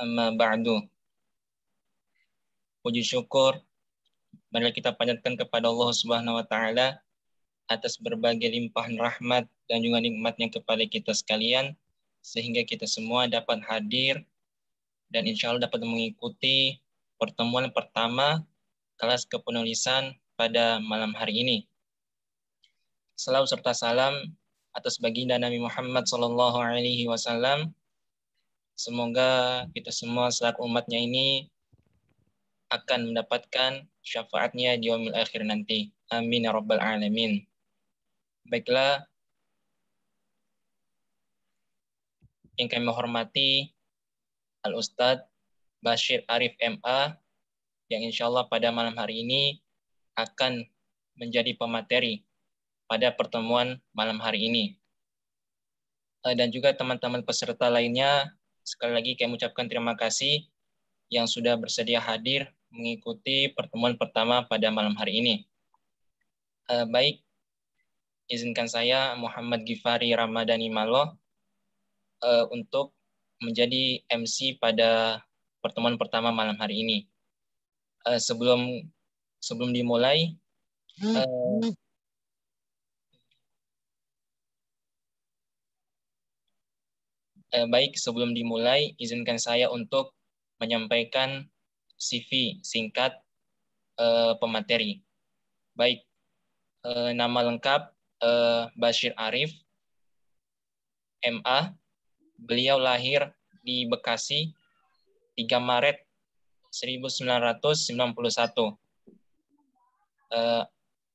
Amma ba'du. Puji syukur marilah kita panjatkan kepada Allah Subhanahu wa taala atas berbagai limpahan rahmat dan juga nikmatnya kepada kita sekalian, sehingga kita semua dapat hadir dan insya Allah dapat mengikuti pertemuan pertama kelas kepenulisan pada malam hari ini. Salam serta salam atas baginda Nabi Muhammad SAW. Semoga kita semua selaku umatnya ini akan mendapatkan syafaatnya di yaumil akhir nanti. Amin ya rabbal alamin. Baiklah, yang kami hormati Al-Ustadz Bashir Arif MA, yang insya Allah pada malam hari ini akan menjadi pemateri pada pertemuan malam hari ini. Dan juga teman-teman peserta lainnya, sekali lagi kami ucapkan terima kasih yang sudah bersedia hadir mengikuti pertemuan pertama pada malam hari ini. Baik, izinkan saya Muhammad Gifari Ramadhani Malo untuk menjadi MC pada pertemuan pertama malam hari ini. Sebelum dimulai, sebelum dimulai, izinkan saya untuk menyampaikan CV singkat pemateri. Baik, nama lengkap Bashir Arif, MA. Beliau lahir di Bekasi 3 Maret 1991.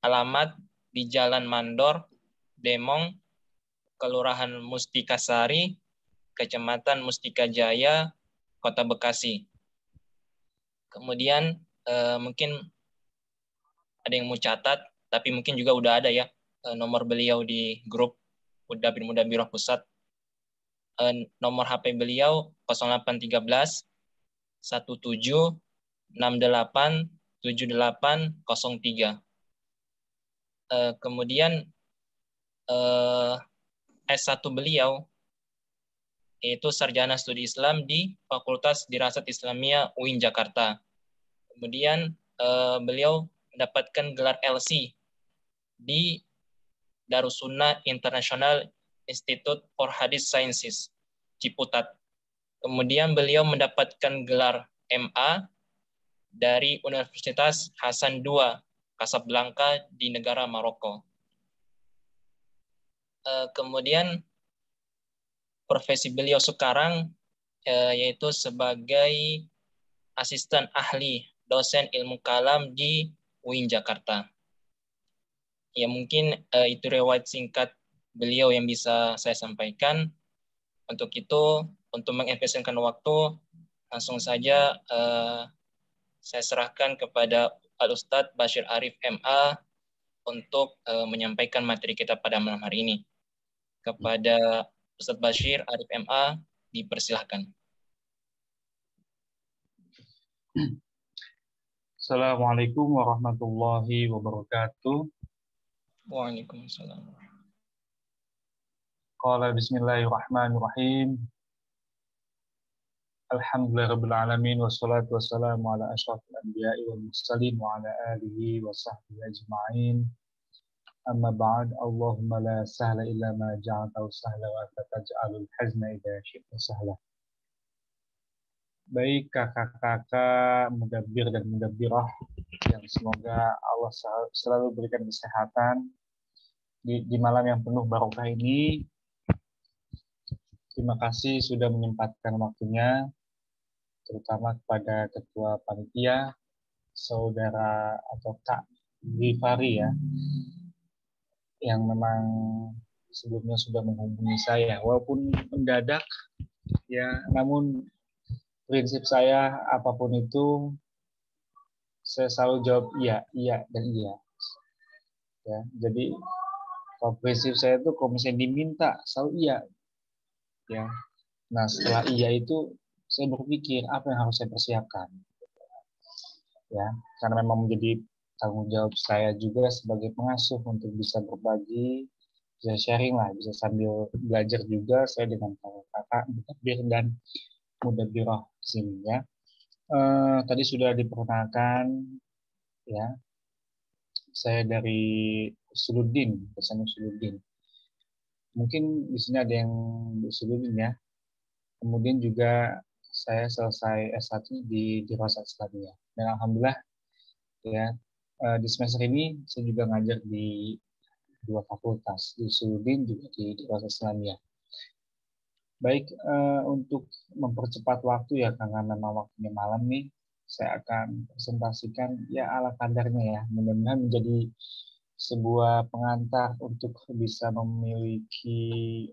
Alamat di Jalan Mandor, Demong, Kelurahan Mustikasari, Kecamatan Mustika Jaya, Kota Bekasi. Kemudian mungkin ada yang mau catat, tapi mungkin juga udah ada ya nomor beliau di grup Mudabir Pusat. Nomor HP beliau 0813 17 68 7803. Kemudian S1 beliau yaitu Sarjana Studi Islam di Fakultas Dirasat Islamiyah UIN Jakarta. Kemudian beliau mendapatkan gelar LC di Darussunnah International Institute for Hadith Sciences, Ciputat. Kemudian beliau mendapatkan gelar MA dari Universitas Hasan II, Casablanca di negara Maroko. Kemudian profesi beliau sekarang yaitu sebagai asisten ahli dosen ilmu kalam di UIN Jakarta. Ya mungkin itu riwayat singkat beliau yang bisa saya sampaikan. Untuk itu, untuk mengefisienkan waktu, langsung saja saya serahkan kepada Al-Ustadz Bashir Arif MA untuk menyampaikan materi kita pada malam hari ini. Kepada Ustadz Bashir Arif MA, dipersilahkan. Assalamualaikum warahmatullahi wabarakatuh. Waalaikumsalam. Qala bismillahirrahmanirrahim. Alhamdulillahirabbil alamin wassalatu wassalamu ala asyrafil anbiya'i wal mursalin wa ala alihi wa sahbihi ajma'in. Amma ba'd, Allahumma la sahla illa ma ja'altahu sahla wa anta taj'alul hazna idza syi'ta sahla. Baik kakak-kakak mudabbir dan mudabbirah yang semoga Allah selalu berikan kesehatan di malam yang penuh barokah ini. Terima kasih sudah menyempatkan waktunya, terutama kepada Ketua Panitia, Saudara atau Kak Gifari ya, yang memang sebelumnya sudah menghubungi saya, walaupun mendadak ya, namun prinsip saya apapun itu saya selalu jawab iya, iya dan iya. Ya, jadi kalau prinsip saya itu kalau misalnya diminta selalu iya. Ya, nah setelah iya itu saya berpikir apa yang harus saya persiapkan. Ya, karena memang menjadi tanggung jawab saya juga sebagai pengasuh untuk bisa berbagi, bisa sharing lah, bisa sambil belajar juga saya dengan kakak-kakak dan Mudabbirah di sini ya. Tadi sudah diperkenalkan ya, saya dari Usuluddin, pesan Usuluddin. Mungkin di sini ada yang Usuluddin ya. Kemudian juga saya selesai S1 di Dirasat Islamiyah. Dan alhamdulillah ya, di semester ini saya juga ngajar di dua fakultas, di Usuluddin juga di Dirasat Islamiyah. Baik, untuk mempercepat waktu ya, karena memang waktunya malam nih, saya akan presentasikan ya ala kadarnya ya, mudah-mudahan menjadi sebuah pengantar untuk bisa memiliki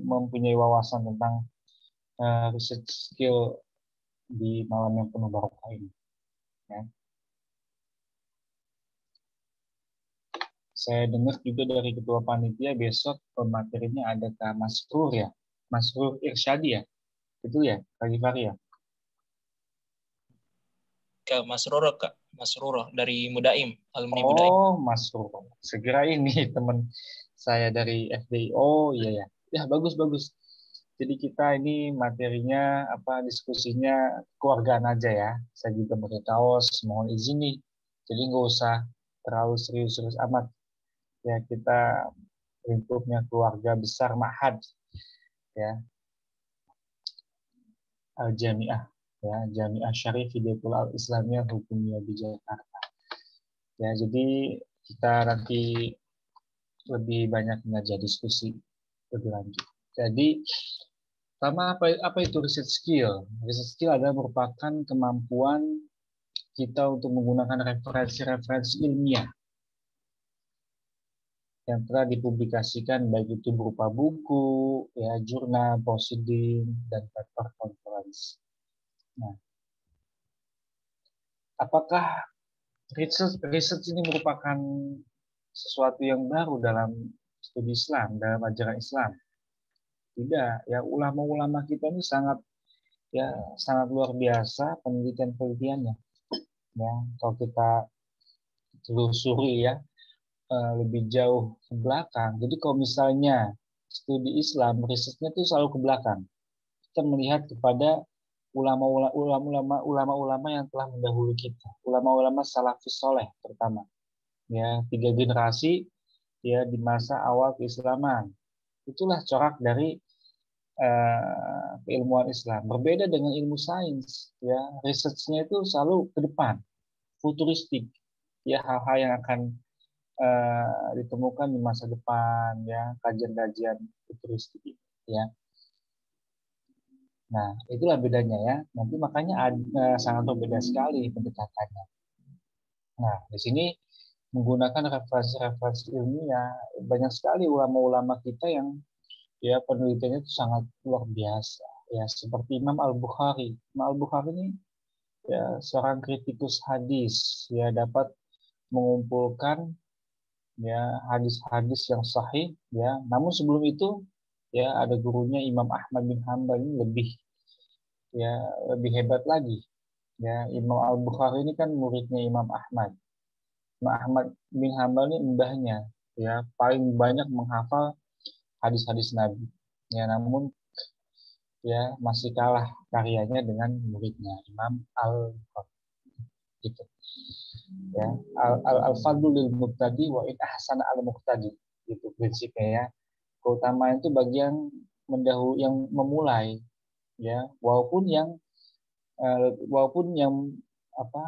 mempunyai wawasan tentang research skill di malam yang penuh barokah ini. Ya. Saya dengar juga dari ketua panitia besok pematerinya ada Kak Masrur ya, Masrur Irsyadi ya, itu ya, Kak Gifari ya. Kak Masruro dari Mudaim, alumni Mudaim. Oh, Masrur. Segera ini teman saya dari FDI. Oh iya ya. Ya bagus bagus. Jadi kita ini materinya apa diskusinya keluargaan aja ya. Saya juga pakai kaos, mohon izin nih. Jadi nggak usah terlalu serius-serius amat. Ya kita lingkupnya keluarga besar Ma'had ya, Al-Jami'ah ya, Jami'ah Syarif Hidayatul Al-Islamiyah Hukumiyah di Jakarta. Ya, jadi kita nanti lebih banyak mengajar diskusi lebih lanjut. Jadi pertama apa itu research skill? Research skill adalah merupakan kemampuan kita untuk menggunakan referensi-referensi ilmiah yang telah dipublikasikan baik itu berupa buku, ya, jurnal, proceeding, dan paper conference. Nah, apakah research ini merupakan sesuatu yang baru dalam studi Islam, dalam ajaran Islam? Tidak, ya ulama-ulama kita ini sangat luar biasa penelitian-penelitiannya. Ya, kalau kita telusuri ya lebih jauh ke belakang. Jadi kalau misalnya studi Islam, risetnya itu selalu ke belakang. Kita melihat kepada ulama-ulama yang telah mendahului kita, ulama-ulama salafus soleh terutama. Ya, 3 generasi ya di masa awal keislaman. Itulah corak dari keilmuan Islam. Berbeda dengan ilmu sains, ya researchnya itu selalu ke depan, futuristik, ya hal-hal yang akan ditemukan di masa depan, ya kajian-kajian futuristik, ya. Nah, itulah bedanya ya. Nanti makanya sangat berbeda sekali pendekatannya. Nah, di sini menggunakan referensi-referensi ilmiah, banyak sekali ulama-ulama kita yang ya penelitiannya itu sangat luar biasa. Ya, seperti Imam Al-Bukhari. Imam Al-Bukhari ini ya seorang kritikus hadis, ya dapat mengumpulkan ya hadis-hadis yang sahih, ya. Namun sebelum itu ya ada gurunya Imam Ahmad bin Hambal ini ya lebih hebat lagi. Ya, Imam Al-Bukhari ini kan muridnya Imam Ahmad. Imam Ahmad bin Hambal ini mbahnya, ya paling banyak menghafal hadis-hadis Nabi. Ya, namun ya masih kalah karyanya dengan muridnya Imam Al-Bukhari. Gitu. Ya, al-fadlu lil muqtadi wa in ahsana al muqtadi. Itu prinsipnya ya. Keutamaan itu bagian yang memulai, ya walaupun yang apa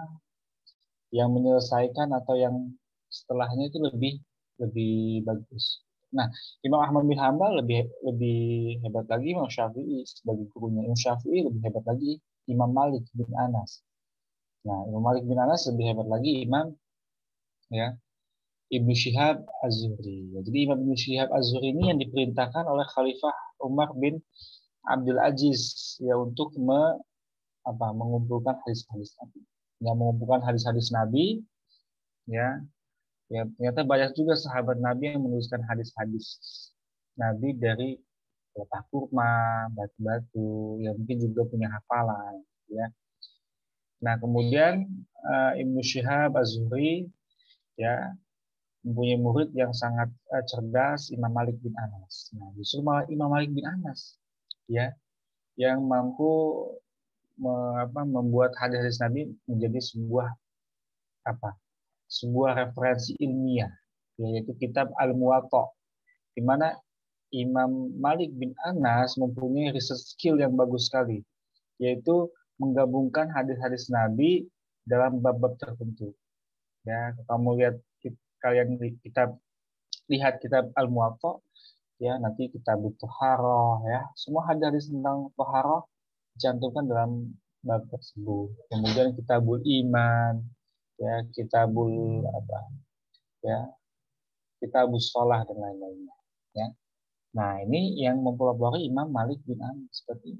yang menyelesaikan atau yang setelahnya itu lebih lebih bagus. Nah, Imam Ahmad bin Hambal lebih lebih hebat lagi Imam Syafi'i sebagai gurunya. Imam Syafi'i lebih hebat lagi Imam Malik bin Anas. Nah, Imam Malik bin Anas lebih hebat lagi Imam ya Ibnu Syihab Az-Zuhri. Jadi Imam Ibnu Syihab Az-Zuhri ini yang diperintahkan oleh Khalifah Umar bin Abdul Aziz ya untuk mengumpulkan hadis-hadis Nabi. Yang mengumpulkan hadis-hadis Nabi ya. Ya ternyata banyak juga sahabat Nabi yang menuliskan hadis-hadis Nabi dari pelepah kurma, batu-batu, yang mungkin juga punya hafalan ya. Nah, kemudian Ibnu Syihab Az-Zuhri ya mempunyai murid yang sangat cerdas, Imam Malik bin Anas. Nah, justru malah Imam Malik bin Anas ya yang mampu membuat hadis Nabi menjadi sebuah referensi ilmiah, yaitu kitab Al-Muwatta, di mana Imam Malik bin Anas mempunyai research skill yang bagus sekali, yaitu menggabungkan hadis-hadis Nabi dalam bab-bab tertentu. Ya, kamu lihat kitab Al-Muwatta, ya, nanti kitab Thaharah, ya, semua hadis tentang Thaharah dicantumkan dalam bab tersebut. Kemudian kitabul iman, ya, kitabul ya, kitabus shalah dan lain-lainnya, ya. Nah, ini yang mempelopori Imam Malik bin Anas. Seperti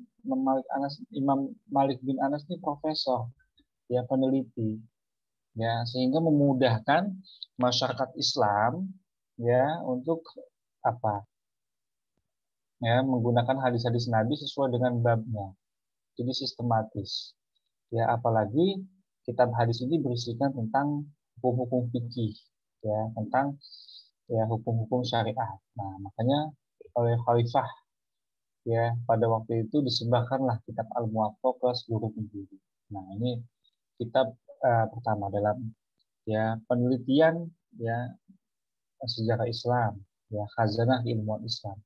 Imam Malik bin Anas ini profesor, ya, peneliti, ya, sehingga memudahkan masyarakat Islam, ya, untuk ya, menggunakan hadis-hadis Nabi sesuai dengan babnya. Jadi sistematis. Ya, apalagi kitab hadis ini berisikan tentang hukum-hukum fikih, ya, tentang, ya, hukum-hukum syariat. Nah, makanya oleh Khalifah, ya, pada waktu itu disebarkanlah kitab Al-Muwatta ke seluruh penjuru. Nah, ini kitab pertama dalam, ya, penelitian, ya, sejarah Islam, ya, khazanah ilmuwan Islam.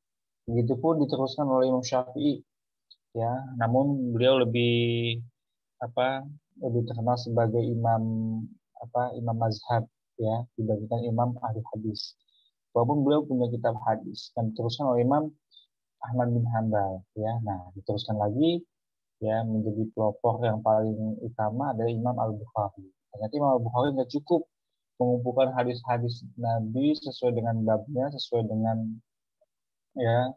Begitupun diteruskan oleh Imam Syafi'i, ya, namun beliau lebih terkenal sebagai imam mazhab, ya, dibandingkan imam ahli hadis. Walaupun beliau punya kitab hadis dan diteruskan oleh Imam Ahmad bin Hanbal, ya. Nah, diteruskan lagi, ya, menjadi pelopor yang paling utama adalah Imam Al-Bukhari. Ternyata Imam Al-Bukhari nggak cukup mengumpulkan hadis-hadis Nabi sesuai dengan babnya, sesuai dengan, ya,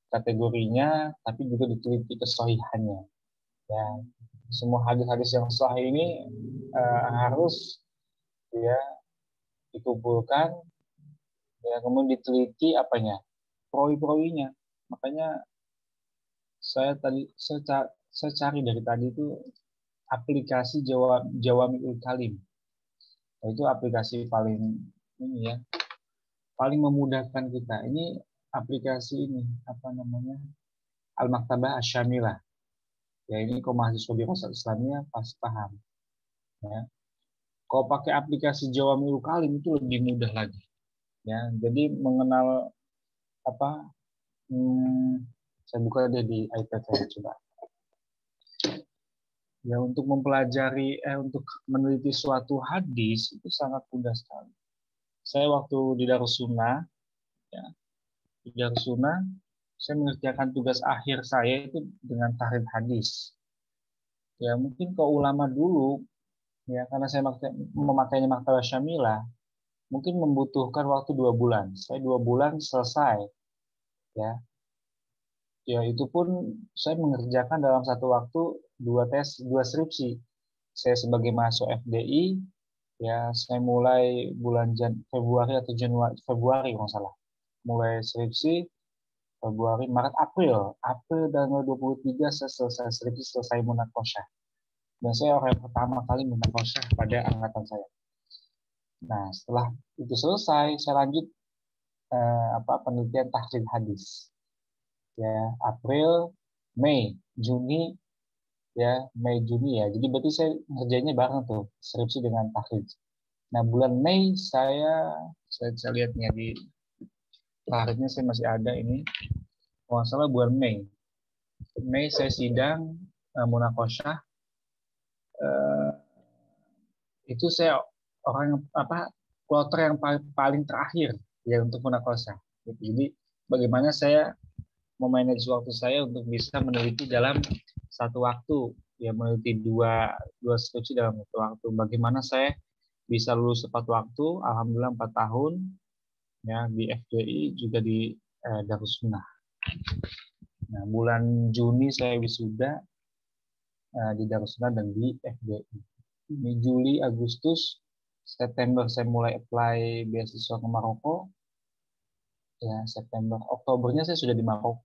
kategorinya, tapi juga diteliti kesahihannya. Ya, semua hadis-hadis yang sahih ini harus, ya, dikumpulkan, ya, kemudian diteliti proi-proinya. Makanya saya cari dari tadi itu aplikasi Jawami'ul Kalim. Itu aplikasi paling ini, ya, paling memudahkan kita. Ini aplikasi ini Al-Maktabah Asy-Syamilah. Ya, ini kalau mahasiswa di Rosa Islamiyah pasti paham. Ya. Kalau pakai aplikasi Jawami'ul Kalim itu lebih mudah lagi. Ya, jadi mengenal saya buka deh di iPad saya coba. Ya, untuk untuk meneliti suatu hadis itu sangat mudah sekali. Saya waktu di Darussunnah, ya, di Darussunnah saya mengerjakan tugas akhir saya itu dengan tahrir hadis. Ya, mungkin kalau ulama dulu, ya, karena saya memakainya Maktabah Syamilah, mungkin membutuhkan waktu 2 bulan. Saya 2 bulan selesai, ya. Ya, itu pun saya mengerjakan dalam satu waktu 2 skripsi. Saya sebagai mahasiswa FDI, ya, saya mulai bulan Februari atau Februari kalau salah. Mulai skripsi Februari, Maret, April tanggal 23 saya selesai skripsi, selesai munaqasyah. Dan saya orang yang pertama kali munaqasyah pada angkatan saya. Nah, setelah itu selesai, saya lanjut penelitian tahrir hadis. Ya, April, Mei, Juni, ya, Mei, Juni, ya. Jadi berarti saya ngerjainnya bareng tuh, skripsi dengan tahrir. Nah, bulan Mei saya lihat nih di tahrirnya saya masih ada ini. Kalau nggak salah bulan Mei. Mei saya sidang munaqasyah. Itu saya orang kloter yang paling terakhir, ya, untuk munaqasyah. Jadi bagaimana saya memanage waktu saya untuk bisa meneliti dalam satu waktu, ya, meneliti dua skripsi dalam satu waktu. Bagaimana saya bisa lulus tepat waktu? Alhamdulillah 4 tahun, ya, di FDI juga di Darussunnah. Nah, bulan Juni saya wisuda di Darussunnah dan di FDI. Ini Juli, Agustus, September saya mulai apply beasiswa ke Maroko. Ya, September, Oktobernya saya sudah di Maroko.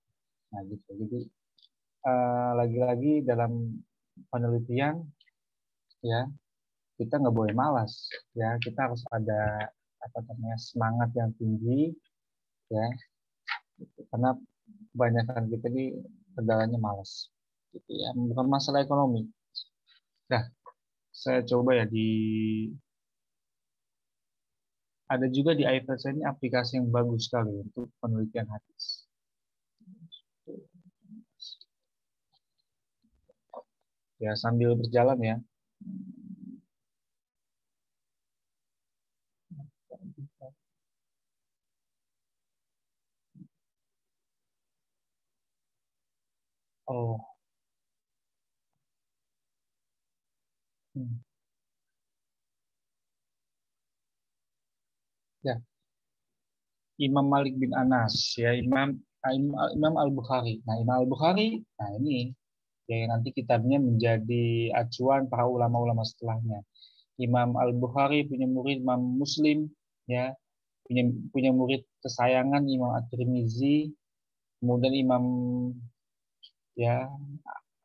Nah, gitu. Jadi lagi-lagi dalam penelitian, ya, kita nggak boleh malas, ya, kita harus ada semangat yang tinggi, ya, karena kebanyakan kita ini kendalanya malas. gitu ya, bukan masalah ekonomi. Nah, saya coba ya ada juga di iPad saya ini aplikasi yang bagus sekali untuk penelitian hadis. Ya, sambil berjalan ya. Oh, hmm. Ya, Imam Malik bin Anas ya, Imam Al-Bukhari. Nah, Imam Al-Bukhari, nah ini ya nanti kitabnya menjadi acuan para ulama-ulama setelahnya. Imam Al-Bukhari punya murid Imam Muslim ya, punya punya murid kesayangan Imam At-Tirmizi, kemudian Imam ya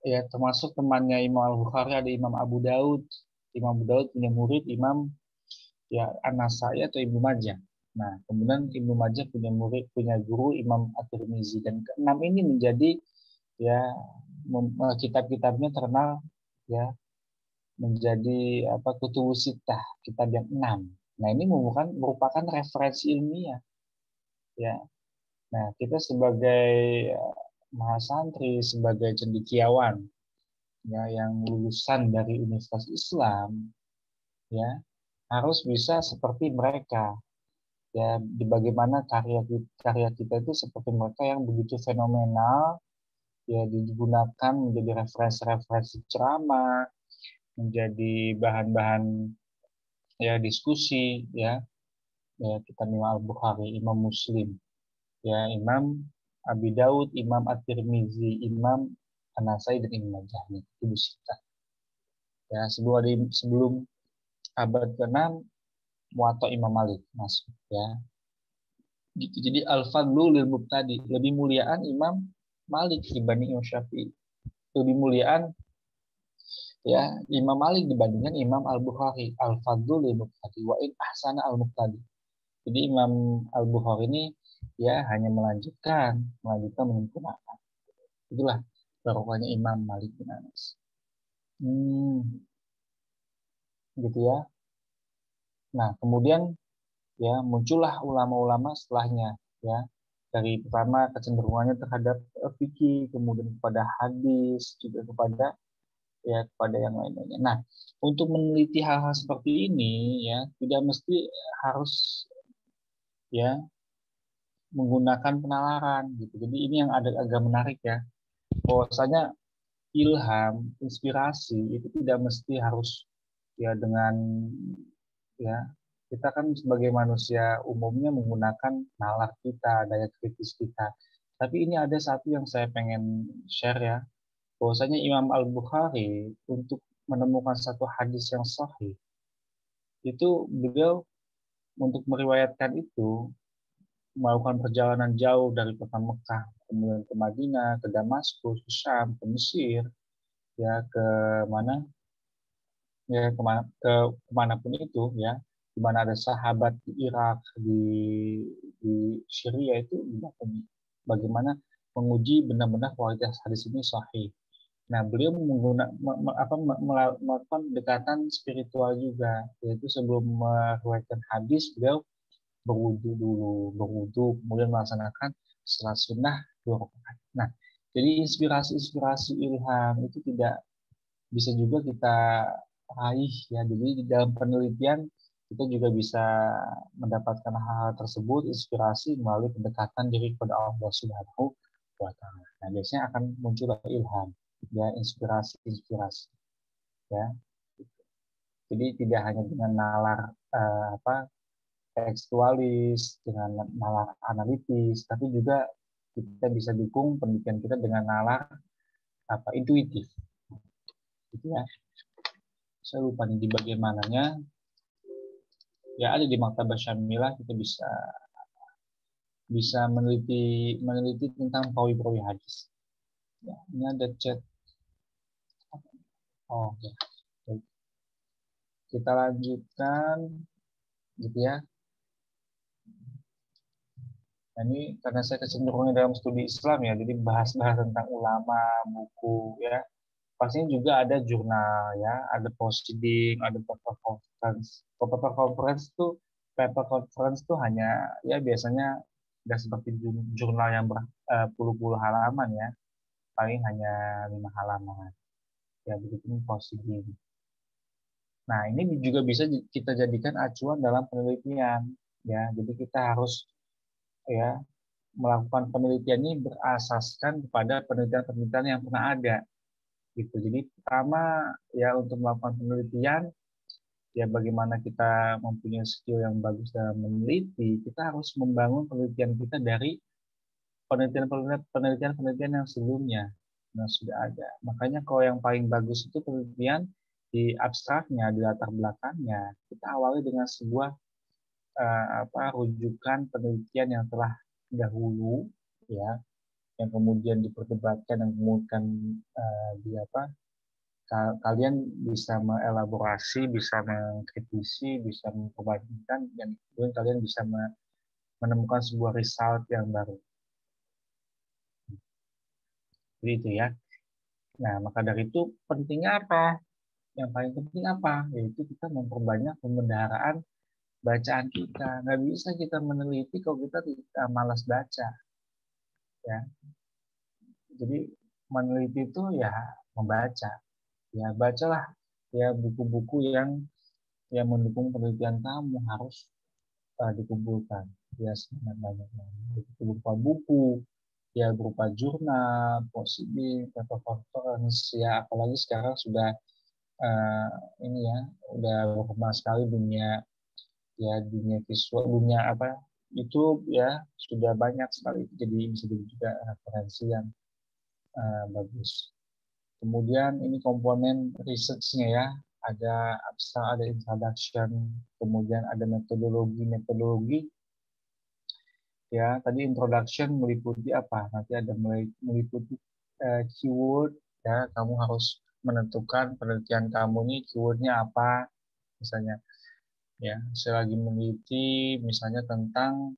ya termasuk temannya Imam Al-Bukhari ada Imam Abu Daud. Imam Abu Daud punya murid Imam ya An-Nasai atau Ibnu Majah. Nah, kemudian Ibnu Majah punya murid, punya guru Imam At-Tirmizi, dan keenam ini menjadi ya kitab-kitabnya terkenal ya menjadi apa kutubus sittah, kitab yang enam. Nah, ini merupakan referensi ilmiah ya. Nah, kita sebagai mahasantri, sebagai cendekiawan ya yang lulusan dari Universitas Islam ya harus bisa seperti mereka ya, di bagaimana karya kita itu seperti mereka yang begitu fenomenal ya, digunakan menjadi referensi-referensi ceramah, menjadi bahan-bahan ya diskusi ya, ya kita Imam Al-Bukhari, Imam Muslim ya, Imam Abi Daud, Imam At-Tirmizi, Imam An-Nasai, dan Ibnu Majah. Itu kita ya, sebelum abad ke-6 Muwatta Imam Malik masuk ya gitu. Jadi al-fadlu lil mubtadi, lebih muliaan Imam Malik dibanding Imam Syafi'i, lebih muliaan ya Imam Malik dibandingkan Imam Al-Bukhari. Al-fadlu lil mubtadi wa in ahsana al-mubtadi. Jadi Imam Al-Bukhari ini ya hanya melanjutkan menyempurnakan. Itulah barokahnya Imam Malik bin Anas. Gitu ya. Nah, kemudian ya muncullah ulama-ulama setelahnya ya, dari pertama kecenderungannya terhadap fikih, kemudian kepada hadis, juga kepada yang lain-lainnya. Nah, untuk meneliti hal-hal seperti ini ya tidak mesti harus ya menggunakan penalaran gitu. Jadi ini yang agak menarik ya, bahwasanya ilham, inspirasi itu tidak mesti harus ya dengan ya kita kan sebagai manusia umumnya menggunakan nalar kita, daya kritis kita. Tapi ini ada satu yang saya pengen share ya, bahwasanya Imam Al-Bukhari untuk menemukan satu hadis yang sahih, itu beliau untuk meriwayatkan itu melakukan perjalanan jauh dari kota Mekah, kemudian ke Madinah, ke Damaskus, ke Syam, ke Mesir, ya ke mana ya kemanapun itu ya, di mana ada sahabat di Irak, di Syria itu didatangi. Bagaimana menguji benar-benar kualitas hadis ini sahih. Nah, beliau melakukan pendekatan spiritual juga, yaitu sebelum meriwayatkan hadis, beliau berwudu dulu, kemudian melaksanakan salat sunnah 2 rakaat. Nah, jadi inspirasi-inspirasi ilham itu tidak bisa juga kita raih ya. Jadi di dalam penelitian kita juga bisa mendapatkan hal-hal tersebut, inspirasi melalui pendekatan diri kepada Allah Subhanahu wa Ta'ala. Nah, biasanya akan muncul ilham, ya inspirasi-inspirasi, ya. Jadi tidak hanya dengan nalar tekstualis, dengan nalar analitis, tapi juga kita bisa dukung penelitian kita dengan nalar intuitif, gitu ya. Saya lupa nih di bagian mananya. Ya ada di Maktabah Syamilah, kita bisa bisa meneliti tentang perawi-perawi hadis. Ya, ini ada chat. Oh ya. Baik. Kita lanjutkan gitu ya. Nah, ini karena saya kecenderungan dalam studi Islam ya, jadi bahas-bahas tentang ulama, buku ya. Pastinya juga ada jurnal ya, ada proceeding, ada paper conference. Paper conference tuh hanya ya biasanya nggak seperti jurnal yang berpuluh-puluh halaman ya, paling hanya 5 halaman. Ya begitu proceeding. Nah, ini juga bisa kita jadikan acuan dalam penelitian ya. Jadi kita harus ya melakukan penelitian ini berasaskan kepada penelitian-penelitian yang pernah ada gitu. Jadi pertama ya untuk melakukan penelitian ya bagaimana kita mempunyai skill yang bagus dalam meneliti, kita harus membangun penelitian kita dari penelitian-penelitian yang sebelumnya yang sudah ada. Makanya kalau yang paling bagus itu penelitian di abstraknya, di latar belakangnya, kita awali dengan sebuah rujukan penelitian yang telah dahulu ya, yang kemudian diperdebatkan dan kemudian di apa kalian bisa mengelaborasi, bisa mengkritisi, bisa memperbandingkan, dan kemudian kalian bisa menemukan sebuah result yang baru. Jadi itu ya. Nah, maka dari itu pentingnya apa? Yang paling penting apa? Yaitu kita memperbanyak pemeliharaan bacaan kita. Nggak bisa kita meneliti kalau kita malas baca. Ya. Jadi meneliti itu ya membaca. Ya bacalah ya buku-buku yang mendukung penelitian kamu harus dikumpulkan ya sebanyak-banyaknya. Itu berupa buku, ya berupa jurnal, proceeding, paper conference, ya apalagi sekarang sudah uh, ini ya udah berkembang sekali dunia visual, dunia apa YouTube ya sudah banyak sekali, jadi bisa jadi juga referensi yang bagus. Kemudian ini komponen research-nya ya, ada abstrak, ada introduction, kemudian ada metodologi. Ya, tadi introduction meliputi apa? Nanti ada meliputi keyword ya, kamu harus menentukan penelitian kamu ini keywordnya apa, misalnya ya. Saya lagi meneliti misalnya tentang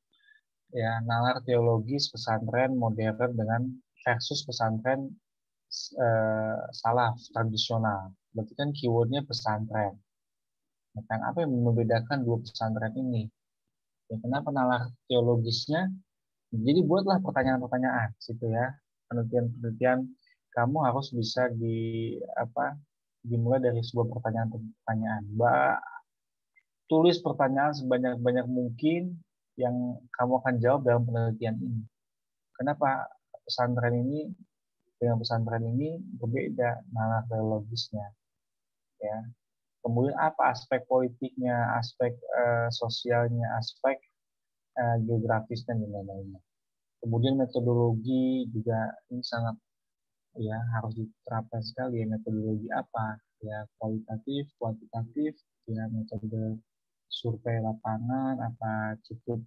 ya nalar teologis pesantren modern dengan versus pesantren salaf tradisional. Berarti kan keywordnya pesantren. Tentang apa yang membedakan dua pesantren ini? Ya, kenapa nalar teologisnya? Jadi buatlah pertanyaan-pertanyaan situ ya. Penelitian-penelitian kamu harus bisa dimulai dari sebuah pertanyaan-pertanyaan. Tulis pertanyaan sebanyak-banyak mungkin yang kamu akan jawab dalam penelitian ini. Kenapa pesantren ini dengan pesantren ini berbeda nalar teologisnya ya. Kemudian apa aspek politiknya, aspek sosialnya, aspek geografisnya dan lain-lainnya. Kemudian metodologi juga ini sangat ya harus diterapkan sekali ya, metodologi apa ya, kualitatif, kuantitatif ya, metode survei lapangan apa cukup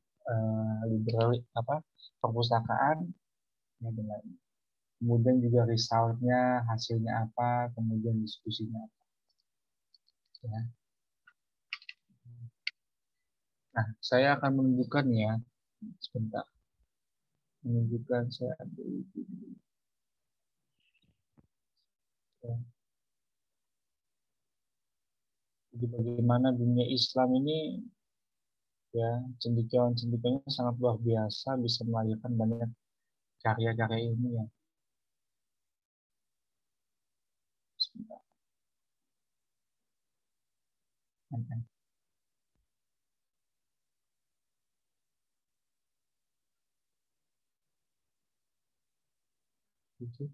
liberal apa perpustakaan ya, dan lain. Kemudian juga resultnya, hasilnya apa, kemudian diskusinya apa ya. Nah, saya akan menunjukkan ya sebentar, menunjukkan saya ambil itu ya. Jadi bagaimana dunia Islam ini ya cendekiawan-cendekiawannya sangat luar biasa, bisa melahirkan banyak karya-karya ilmiah. Sebentar. Gitu.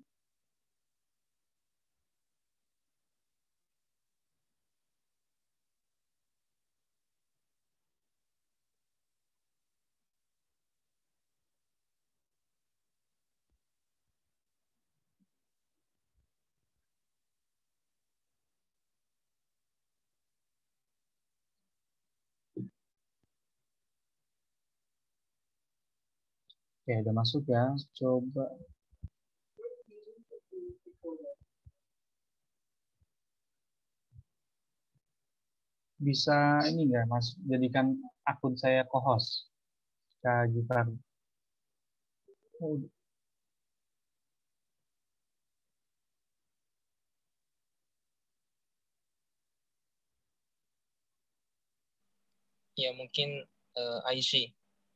Oke, udah masuk ya. Coba bisa ini nggak Mas jadikan akun saya co-host Kak Gitar. Oh, Ya mungkin Aisyah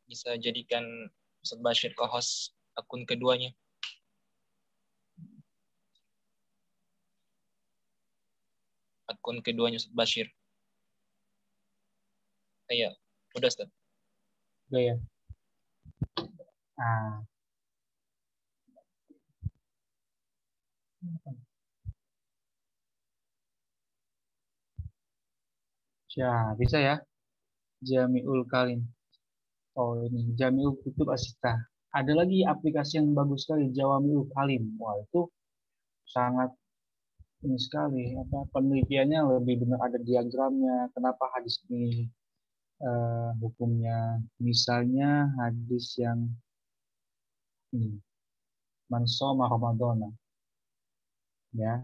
bisa jadikan Ustadz Bashir co-host akun keduanya. Akun keduanya Ustadz Bashir. Iya, udah Ustadz. udah ya. Nah, ya bisa ya. Jami'ul Kalim. Oh ini Jami'ul Kutub Asita. Ada lagi aplikasi yang bagus sekali, Jawami'ul Kalim. Wah itu sangat ini sekali. Apa penelitiannya lebih benar, ada diagramnya. Kenapa hadis ini hukumnya? Misalnya hadis yang ini, Man shoma Ramadhana, ya.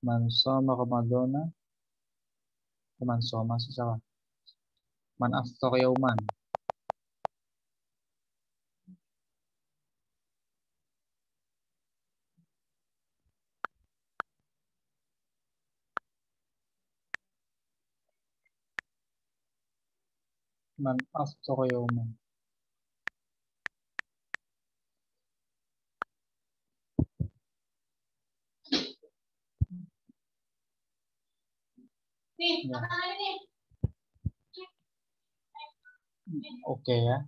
Man shoma Ramadhana, man shoma sih salah. Man aftara yauman. Man aftara yauman. Ya. Oke ya.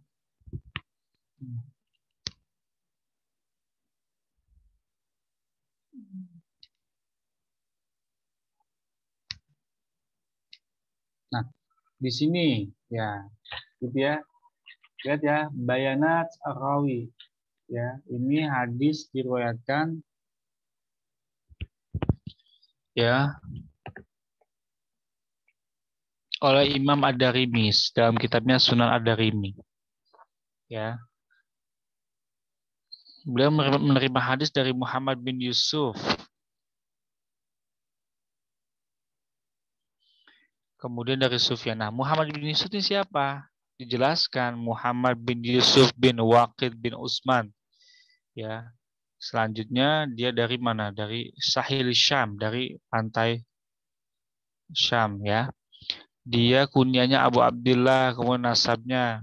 Nah, di sini ya, gitu ya. Lihat ya, bayanat ar-rawi. Ya, ini hadis diriwayatkan ya oleh Imam Ad-Darimi dalam kitabnya Sunan Ad-Darimi. Ya. Beliau menerima hadis dari Muhammad bin Yusuf. Kemudian dari Sufyan. Nah, Muhammad bin Yusuf ini siapa? Dijelaskan Muhammad bin Yusuf bin Waqid bin Utsman. Ya. Selanjutnya dia dari mana? Dari Sahil Syam, dari pantai Syam ya. Dia kunyahnya Abu Abdullah, kemudian nasabnya.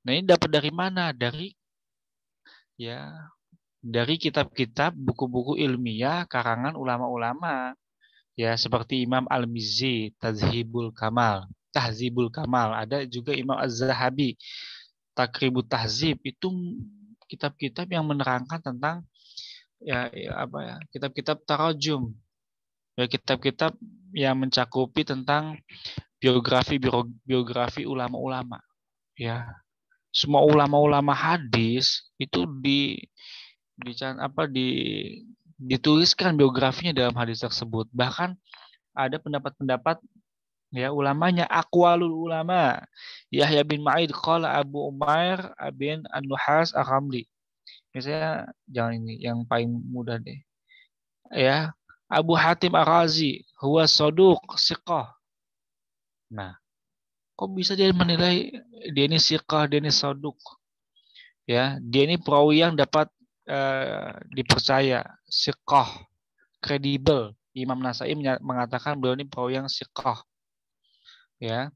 Nah, ini dapat dari mana? Dari kitab-kitab, buku-buku ilmiah karangan ulama-ulama. Ya, seperti Imam Al-Mizzi, Tahzibul Kamal. Ada juga Imam Az-Zahabi, Takribut Tahzib. Itu kitab-kitab yang menerangkan tentang kitab-kitab tarajum. Ya, kitab-kitab yang mencakupi tentang biografi ulama-ulama. Ya, semua ulama-ulama hadis itu dituliskan biografinya dalam hadis tersebut. Bahkan ada pendapat-pendapat ya ulamanya, aqwalul ulama. Yahya bin Ma'id qala Abu Umair bin An-Nuhas Al-Hamli. Misalnya jangan ini yang paling mudah deh. Ya, Abu Hatim Ar-Razi huwa saduq siqah. Nah, kok bisa dia menilai dia ini siqah, dia ini saduq? Ya, dia ini perawi yang dapat dipercaya, siqah, kredibel. Imam Nasai mengatakan beliau ini perawi yang siqah. Ya.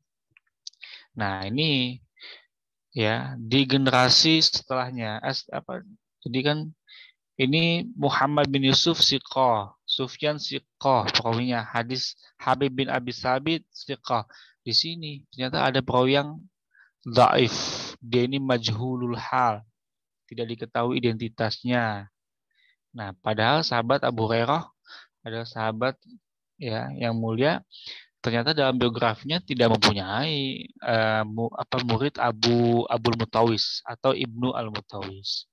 Nah, ini ya di generasi setelahnya jadi kan ini Muhammad bin Yusuf siqah, Sufyan siqah, perawinya hadis Habib bin Abi Sabit siqah. Di sini ternyata ada perawi yang dhaif, dia ini majhulul hal, tidak diketahui identitasnya. Nah, padahal sahabat Abu Hurairah adalah sahabat ya yang mulia, ternyata dalam biografinya tidak mempunyai murid Abul Mutawis atau Ibnu Al-Mutawis.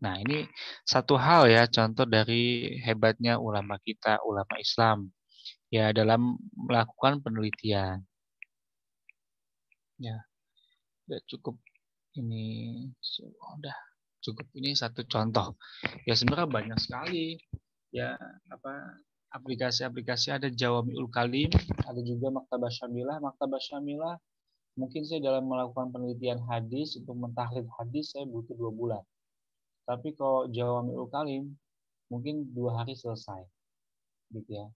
Nah, ini satu hal ya, contoh dari hebatnya ulama kita, ulama Islam ya dalam melakukan penelitian. Ya, udah cukup ini sudah cukup, ini satu contoh. Ya sebenarnya banyak sekali ya aplikasi-aplikasi, ada Jawami'ul Kalim, ada juga Maktabah Syamilah. Maktabah Syamilah mungkin saya dalam melakukan penelitian hadis untuk mentahrid hadis saya butuh 2 bulan. Tapi kalau Jawami'ul Kalim mungkin 2 hari selesai, gitu ya.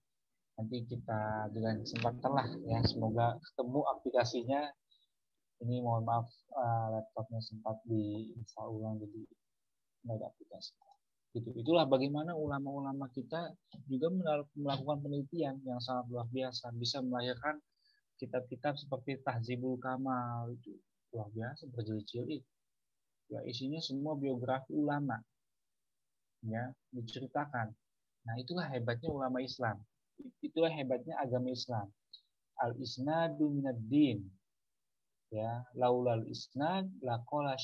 Nanti kita dengan kesempatan lah ya, semoga ketemu aplikasinya. Ini mohon maaf laptopnya sempat diinstal ulang jadi nggak ada aplikasi. Gitu. Itulah bagaimana ulama-ulama kita juga melakukan penelitian yang sangat luar biasa, bisa melahirkan kitab-kitab seperti Tahzibul Kamal, itu luar biasa berjilid-jilid. Ya isinya semua biografi ulama, ya diceritakan. Nah itulah hebatnya ulama Islam. Itulah hebatnya agama Islam. Al isnadu minad din. Ya, laulal isnad laqala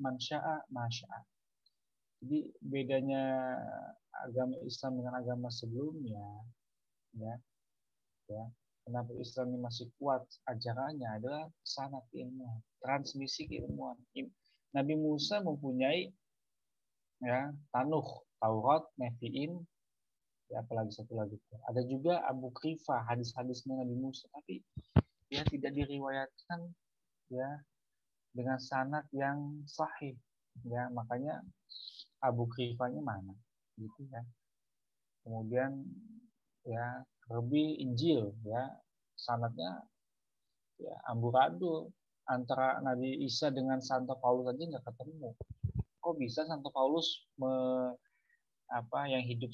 man syaa ma syaa. Jadi bedanya agama Islam dengan agama sebelumnya, ya, ya. Kenapa Islam ini masih kuat ajarannya adalah sanad ilmu, transmisi keilmuan. Nabi Musa mempunyai ya Tanuh, Taurat, Nevi'im, ya, apalagi satu lagi. Ada juga Abu Krifah, hadis-hadisnya Nabi Musa, tapi ya tidak diriwayatkan ya dengan sanad yang sahih. Ya, makanya Abu Krifahnya mana? Gitu ya. Kemudian ya lebih Injil ya sanadnya ya amburadul antara Nabi Isa dengan Santo Paulus aja nggak ketemu. Kok bisa Santo Paulus yang hidup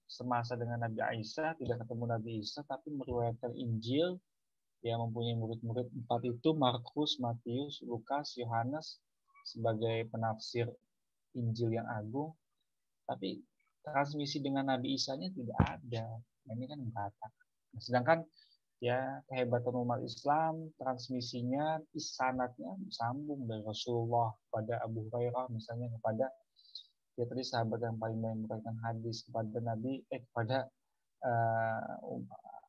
semasa dengan Nabi Isa tidak ketemu Nabi Isa tapi meriwayatkan Injil, ya mempunyai murid-murid 4 itu Markus, Matius, Lukas, Yohanes sebagai penafsir Injil yang agung, tapi transmisi dengan Nabi Isa-nya tidak ada. Nah, ini kan batak. Nah, sedangkan ya kehebatan umat Islam transmisinya sanadnya sambung dari Rasulullah pada Abu Hurairah misalnya kepada ya tadi sahabat yang paling banyak memberikan hadis kepada Nabi kepada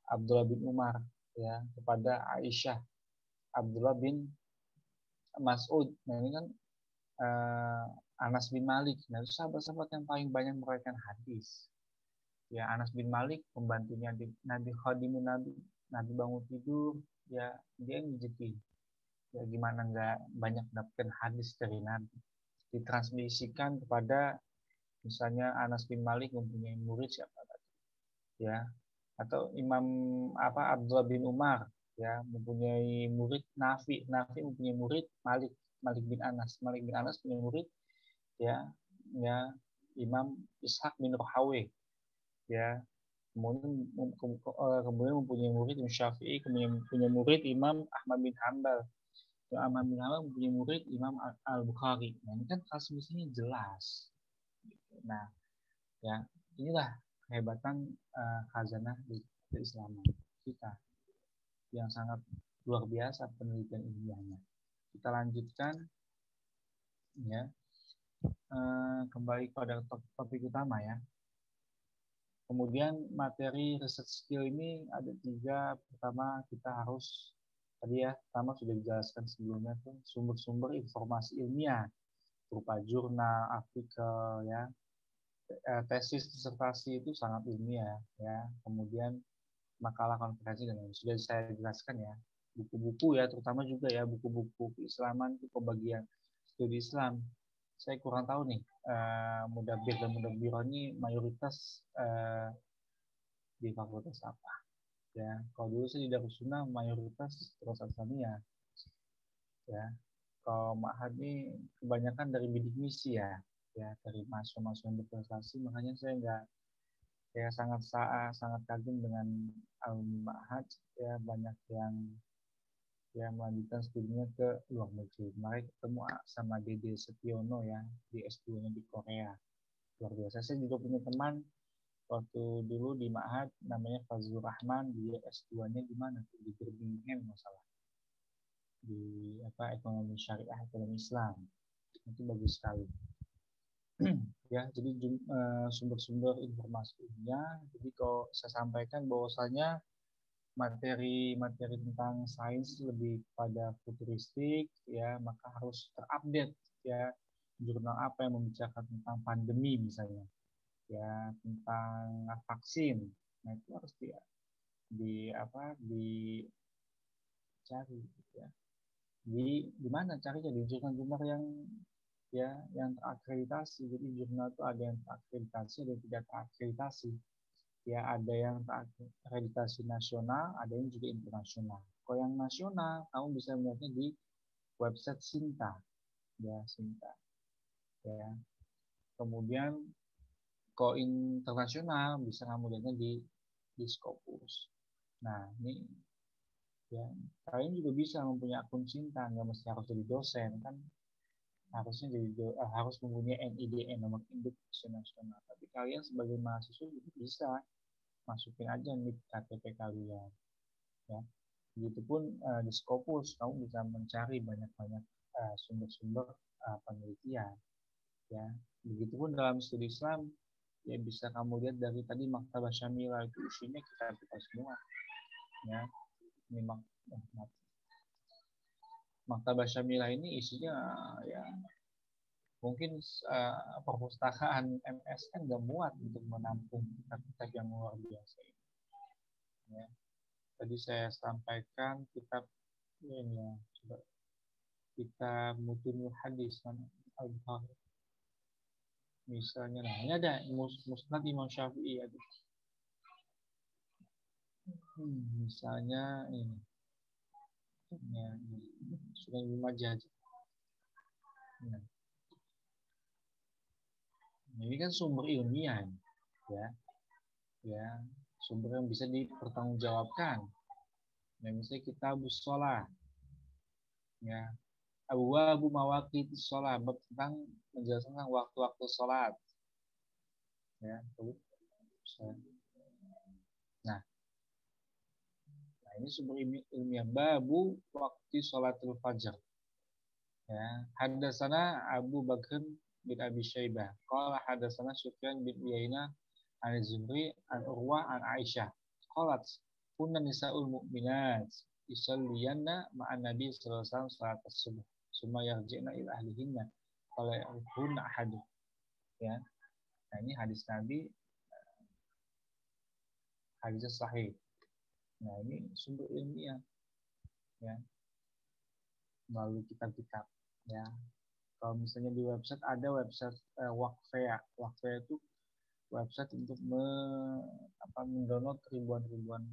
Abdullah bin Umar, ya kepada Aisyah, Abdullah bin Mas'ud. Nah ini kan Anas bin Malik. Nah itu sahabat-sahabat yang paling banyak memberikan hadis. Ya Anas bin Malik pembantunya Nabi Khadimun Nabi, Nabi bangun tidur, ya dia ngejeki. Ya gimana nggak banyak dapatkan hadis dari Nabi. Ditransmisikan kepada misalnya Anas bin Malik mempunyai murid siapa tadi? Ya, atau Imam Abdullah bin Umar ya mempunyai murid Nafi mempunyai murid Malik bin Anas punya murid ya ya Imam Ishaq bin Rahawi ya kemudian mempunyai murid Imam Syafi'i, kemudian punya murid Imam Ahmad bin Hanbal, Ahmad bin Hanbal mempunyai murid Imam Al-Bukhari. Nah ini kan transmisinya jelas. Nah ya inilah kehebatan khazanah di keislaman kita yang sangat luar biasa penelitian ilmiahnya. Kita lanjutkan ya kembali pada topik utama ya. Kemudian materi research skill ini ada 3. Pertama kita harus tadi ya pertama sudah dijelaskan sebelumnya tuh sumber-sumber informasi ilmiah berupa jurnal, artikel ya. Tesis disertasi itu sangat ilmiah ya. Kemudian makalah konferensi dan lain sudah saya jelaskan ya. Buku-buku ya terutama juga ya buku-buku keislaman itu pembagian studi Islam. Saya kurang tahu nih Mudabir dan Mudabirah ini mayoritas di fakultas apa ya. Kalau dulu saya di Darussunnah mayoritas terus Aslamiyah ya. Kalau Ma'had ini kebanyakan dari bidik misi ya dari mahasiswa-mahasiswa yang berprestasi, makanya saya nggak sangat kagum dengan Al-Ma'had ya banyak yang melanjutkan studinya ke luar negeri. Mari ketemu sama Dede Setiono ya di S2-nya di Korea. Luar biasa. Saya juga punya teman waktu dulu di Ma'had namanya Fazlur Rahman, dia S2-nya di mana? Di Birmingham masalah. Di ekonomi syariah, ekonomi Islam. Itu bagus sekali. Ya, jadi sumber-sumber informasinya. Jadi kalau saya sampaikan bahwasanya materi-materi tentang sains lebih pada futuristik ya, maka harus terupdate ya jurnal apa yang membicarakan tentang pandemi misalnya ya tentang vaksin. Nah itu harus dicari ya di mana carinya di jurnal-jurnal yang ya yang terakreditasi. Jadi jurnal itu ada yang terakreditasi, ada yang tidak terakreditasi. Ya, ada yang terakreditasi nasional, ada yang juga internasional. Kalau yang nasional, kamu bisa melihatnya di website Sinta, ya Sinta. Ya. Kemudian kalau internasional bisa kamu lihatnya di Scopus. Nah, ini ya kalian juga bisa mempunyai akun Sinta, nggak mesti harus jadi dosen kan, harusnya harus mempunyai NIDN, nomor induk nasional. Tapi kalian sebagai mahasiswa juga bisa masukin aja nih KTP kalian, ya. Begitupun di Scopus kamu bisa mencari banyak-banyak sumber-sumber penelitian, ya. Begitupun dalam studi Islam, ya bisa kamu lihat dari tadi Maktabah Syamilah itu isinya kita semua, ya. Ini Maktabah Syamilah ini isinya ya mungkin perpustakaan MSN nggak muat untuk menampung kitab-kitab yang luar biasa ini. Ya. Tadi saya sampaikan kitab ini ya, coba kitab Mutunul Hadis Al-Bukhari. Misalnya, nah ini ada Musnad Imam Syafi'i ada. Misalnya ini, ya, Sunan Ibnu Majah. Nah, ini kan sumber ilmiah, ya, sumber yang bisa dipertanggungjawabkan. Nah, misalnya kitab Shalah, ya, Abu Mawaqit Shalah, tentang menjelaskan waktu-waktu sholat, ya, nah ini sumber ilmiah babu waktu sholatul fajr. Ya, hadatsana Abu Bakr bin Abi Syaibah. Qala hadatsana Sufyan bin Uyainah an Zuhri an Urwah an Aisyah. Qalat kunna nisa'ul mu'minat yusalliyanna ma'an Nabi sallallahu alaihi wasallam salat subuh. Summa yarji'na ila ahlihinna. Qala hunna ahadu. Ya. Nah, ini hadis Nabi, hadis sahih. Nah, ini sumber ilmiah, ya, melalui kitab-kitab, ya. Kalau misalnya di website ada website Waqfea. Waqfea itu website untuk mendownload ribuan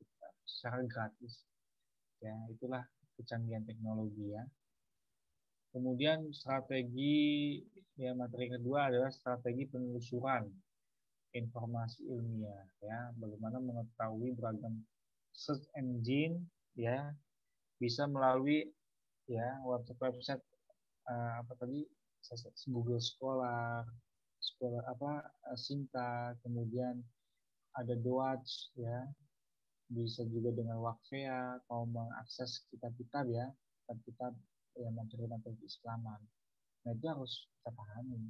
kitab secara gratis. Ya, itulah kecanggihan teknologi, ya. Kemudian strategi, ya, materi kedua adalah strategi penelusuran informasi ilmiah, ya, bagaimana mengetahui beragam search engine, ya, bisa melalui, ya, website Google Scholar Sinta, kemudian ada Doats, ya, bisa juga dengan Waqfea kalau mengakses kitab-kitab, ya, kitab-kitab yang materi-materi keislaman. Nah, itu harus kita pahami,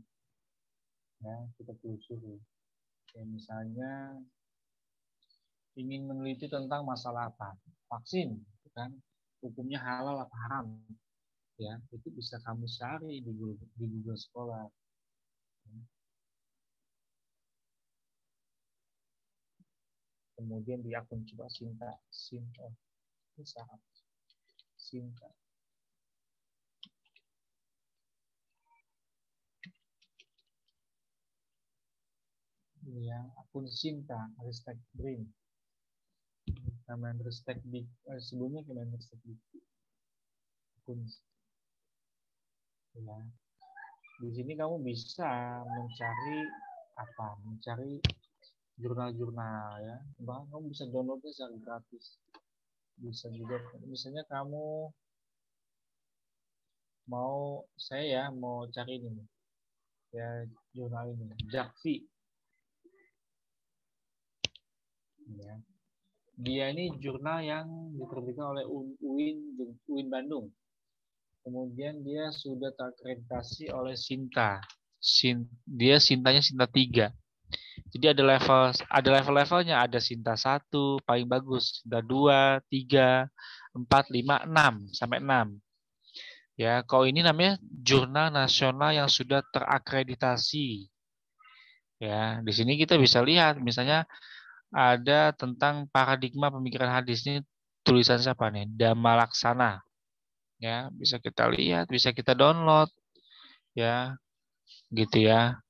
ya, kita telusuri. Ya, misalnya ingin meneliti tentang masalah apa, vaksin, kan, hukumnya halal apa haram, ya, itu bisa kamu cari di Google Scholar. Kemudian di akun coba Sinta. Ini ya, akun Sinta, Ristek Brin. Kemenristek sebelumnya Kemenristek akun, ya. Di sini kamu bisa mencari jurnal-jurnal, ya. Bahkan kamu bisa downloadnya secara gratis. Bisa juga, misalnya kamu mau cari ini, ya, jurnal ini, Jakfi. Ya. Dia ini jurnal yang diterbitkan oleh UIN Bandung. Kemudian dia sudah terakreditasi oleh Sinta. Dia Sintanya Sinta 3. Jadi ada level-levelnya, ada Sinta 1 paling bagus, Sinta 2, 3, 4, 5, 6 sampai 6. Ya, kalau ini namanya jurnal nasional yang sudah terakreditasi. Ya, di sini kita bisa lihat misalnya ada tentang paradigma pemikiran hadis, ini tulisan siapa nih? Dhamma Laksana. Ya, bisa kita lihat, bisa kita download. ya, gitu ya.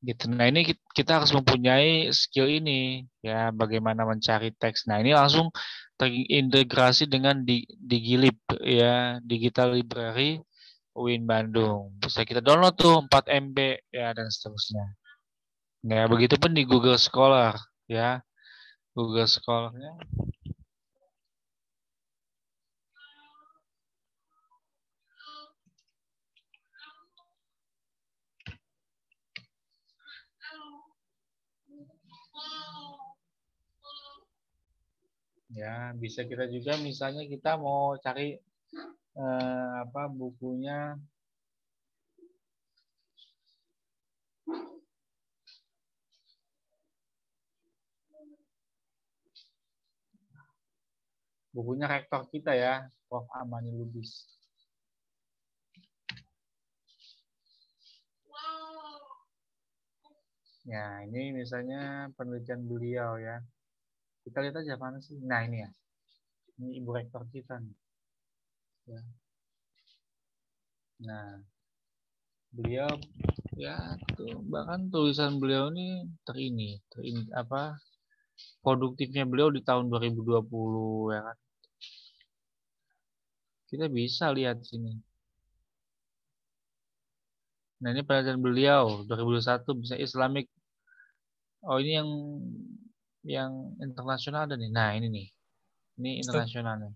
Gitu. Nah, ini kita harus mempunyai skill ini, ya, bagaimana mencari teks. Nah, ini langsung terintegrasi dengan Digilib, ya, Digital Library UIN Bandung. Bisa kita download tuh 4 MB, ya, dan seterusnya. Nah, begitupun di Google Scholar, ya, Google Scholar-nya. Ya, bisa kita juga misalnya kita mau cari bukunya, rektor kita ya, Prof. Amani Lubis. Ya, ini misalnya penelitian beliau ya. Kita lihat aja mana sih. Nah, ini ya. Ini ibu rektor kita nih. Ya. Nah, beliau ya tuh, bahkan tulisan beliau ini produktifnya beliau di tahun 2020 ya kan. Kita bisa lihat sini. Nah, ini penelitian beliau 2021 bisa Islamic. Oh, ini yang internasional ada nih. Nah, ini nih. Ini Ustaz, internasional nih.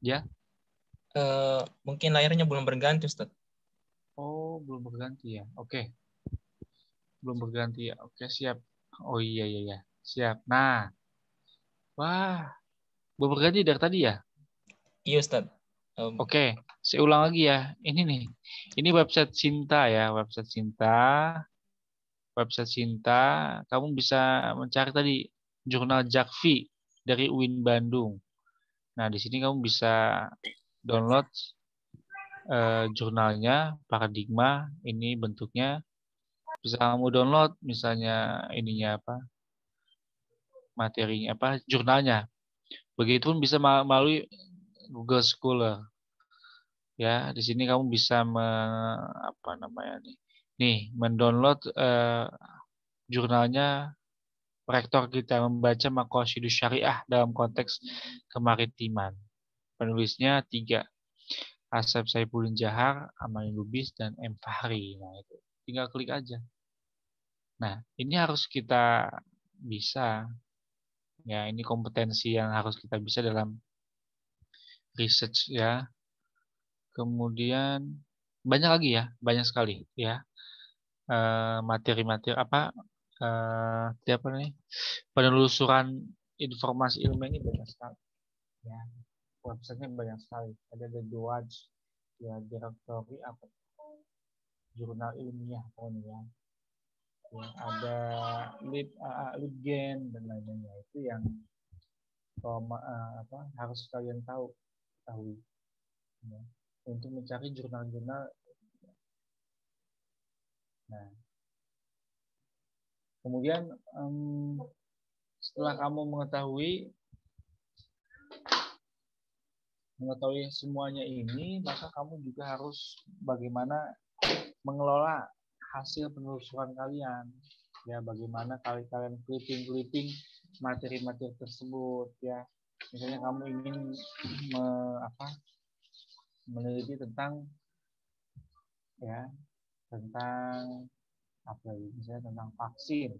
Ya. mungkin layarnya belum berganti, Ustaz. Oh, belum berganti ya. Oke. Belum berganti ya. Oke, siap. Oh iya iya ya. Siap. Nah, wah, belum berganti dari tadi ya. Iya, Ustaz. Oke, saya ulang lagi ya. Ini nih. Ini website Sinta ya, website Sinta. Website Sinta, kamu bisa mencari tadi jurnal Jakfi dari UIN Bandung. Nah, di sini kamu bisa download jurnalnya, paradigma, ini bentuknya. Bisa kamu download misalnya ininya apa, materinya apa, jurnalnya. Begitupun bisa melalui Google Scholar. Ya, di sini kamu bisa apa namanya nih? Nih, mendownload jurnalnya rektor kita membaca Maqasidus Syariah dalam konteks kemaritiman. Penulisnya 3. Asep Saifuddin Jahar, Amani Lubis, dan M. Fahri. Nah, itu tinggal klik aja. Nah, ini harus kita bisa. Ya, ini kompetensi yang harus kita bisa dalam research ya. Kemudian banyak lagi ya, banyak sekali ya. Materi-materi apa nih? Penelusuran informasi ilmiah ini banyak sekali. Ya, websitenya banyak sekali. Ada The Duaj, ya, Directory apa? Jurnal ilmiah pokoknya. Ya, ada Libgen dan lain-lainnya, itu yang harus kalian tahu ya, untuk mencari jurnal-jurnal. Nah, kemudian setelah kamu mengetahui semuanya ini, maka kamu juga harus bagaimana mengelola hasil penelusuran kalian. Ya, bagaimana kalian clipping materi-materi tersebut ya. Misalnya kamu ingin meneliti tentang apa lagi, misalnya tentang vaksin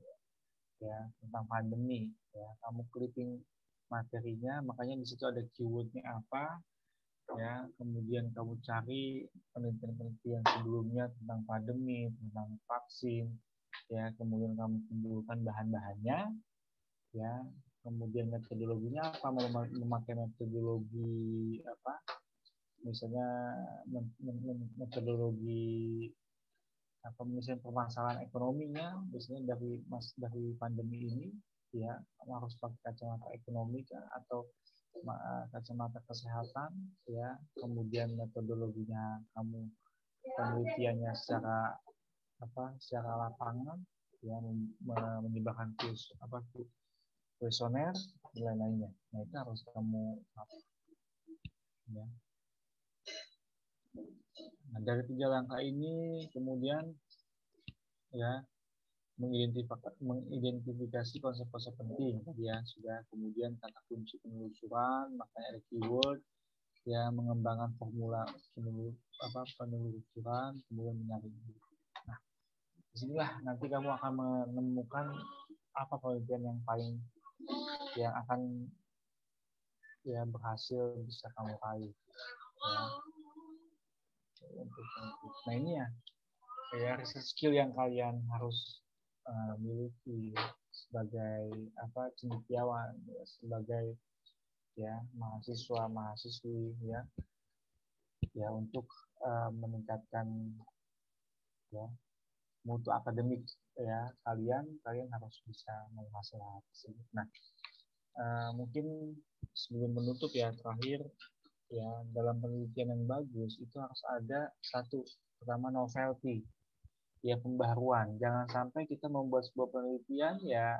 ya, tentang pandemi ya, kamu clipping materinya, makanya di situ ada keywordnya apa ya, kemudian kamu cari penelitian-penelitian sebelumnya tentang pandemi, tentang vaksin ya, kemudian kamu kumpulkan bahan-bahannya ya, kemudian metodologinya apa, memakai metodologi apa, misalnya metodologi apa, misalnya permasalahan ekonominya, biasanya dari pandemi ini ya, kamu harus pakai kacamata ekonomi atau kacamata kesehatan ya, kemudian metodologinya kamu penelitiannya secara lapangan ya, menyebarkan kuesioner dan lain-lainnya. Nah, itu harus kamu ya. Nah, dari 3 langkah ini kemudian ya mengidentifikasi konsep-konsep penting tadi ya sudah, kemudian kata kunci penelusuran, makanya ada keyword, ya mengembangkan formula penelusuran, kemudian menyaring. Nah, disinilah nanti kamu akan menemukan apa penelitian yang akan ya berhasil bisa kamu raih. Ya. Nah ini ya research skill yang kalian harus miliki sebagai cendekiawan, ya, sebagai ya mahasiswi ya untuk meningkatkan ya mutu akademik ya kalian harus bisa menguasai hal tersebut. Nah mungkin sebelum menutup ya terakhir ya dalam penelitian yang bagus itu harus ada pertama novelty ya, pembaharuan. Jangan sampai kita membuat sebuah penelitian ya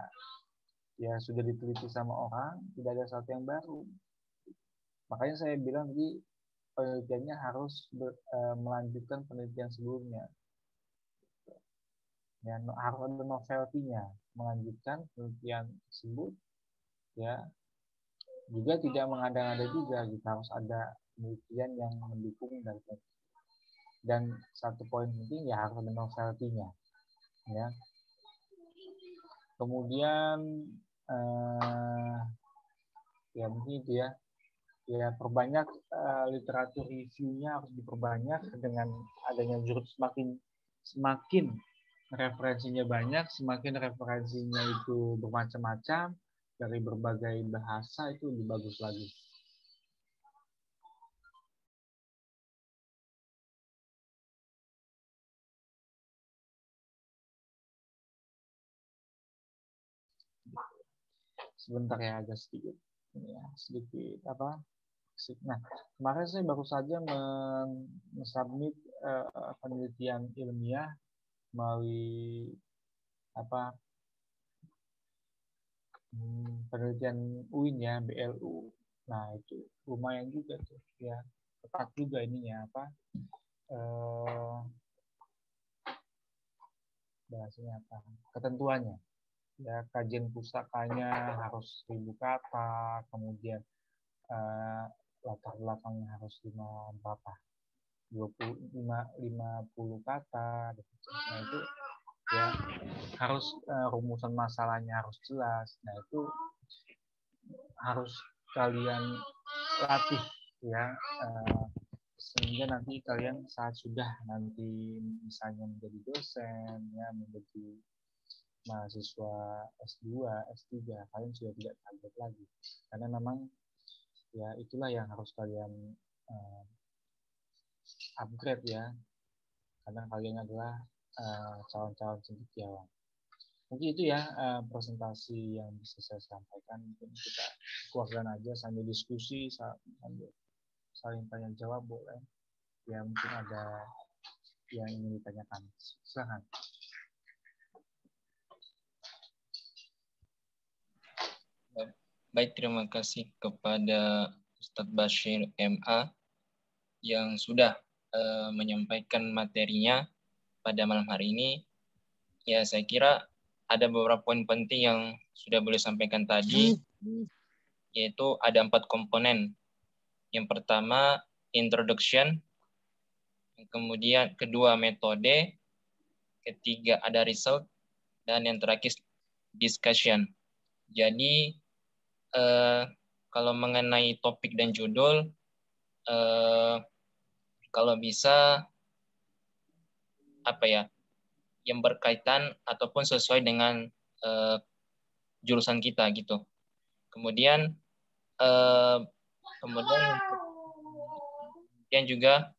sudah diteliti sama orang tidak ada sesuatu yang baru. Makanya saya bilang tadi penelitiannya harus melanjutkan penelitian sebelumnya. Ya, harus ada novelty-nya, melanjutkan penelitian tersebut ya. Juga tidak mengada-ngada juga, kita harus ada penelitian yang mendukung dari penelitian. Dan satu poin penting ya harus ada novelty-nya ya. Kemudian ya mungkin itu ya perbanyak literatur review-nya harus diperbanyak dengan adanya jurus semakin referensinya banyak, semakin referensinya itu bermacam-macam dari berbagai bahasa itu lebih bagus lagi. Sebentar ya, agak sedikit Nah, kemarin saya baru saja men-submit penelitian ilmiah melalui penelitian UIN ya, BLU. Nah, itu lumayan juga tuh ya. Ketat juga ininya bahasanya ketentuannya. Ya, kajian pustakanya harus 1000 kata, kemudian latar belakangnya harus 50 kata. Nah, itu ya harus rumusan masalahnya harus jelas. Nah, itu harus kalian latih ya sehingga nanti kalian saat sudah nanti misalnya menjadi dosen ya, menjadi mahasiswa S2, S3, kalian sudah tidak kaget lagi karena memang ya itulah yang harus kalian upgrade ya, karena kalian adalah calon-calon cendekiawan. Mungkin itu ya presentasi yang bisa saya sampaikan. Mungkin kita keluarkan aja sambil diskusi, sambil saling tanya jawab boleh. Ya mungkin ada yang ingin ditanyakan. Silakan. Baik, terima kasih kepada Ustadz Bashir MA yang sudah menyampaikan materinya pada malam hari ini. Ya, saya kira ada beberapa poin penting yang sudah boleh sampaikan tadi, yaitu ada 4 komponen. Yang pertama, introduction. Kemudian kedua, metode. Ketiga, ada result. Dan yang terakhir, discussion. Jadi, kalau mengenai topik dan judul, kalau bisa, yang berkaitan ataupun sesuai dengan jurusan kita gitu. Kemudian juga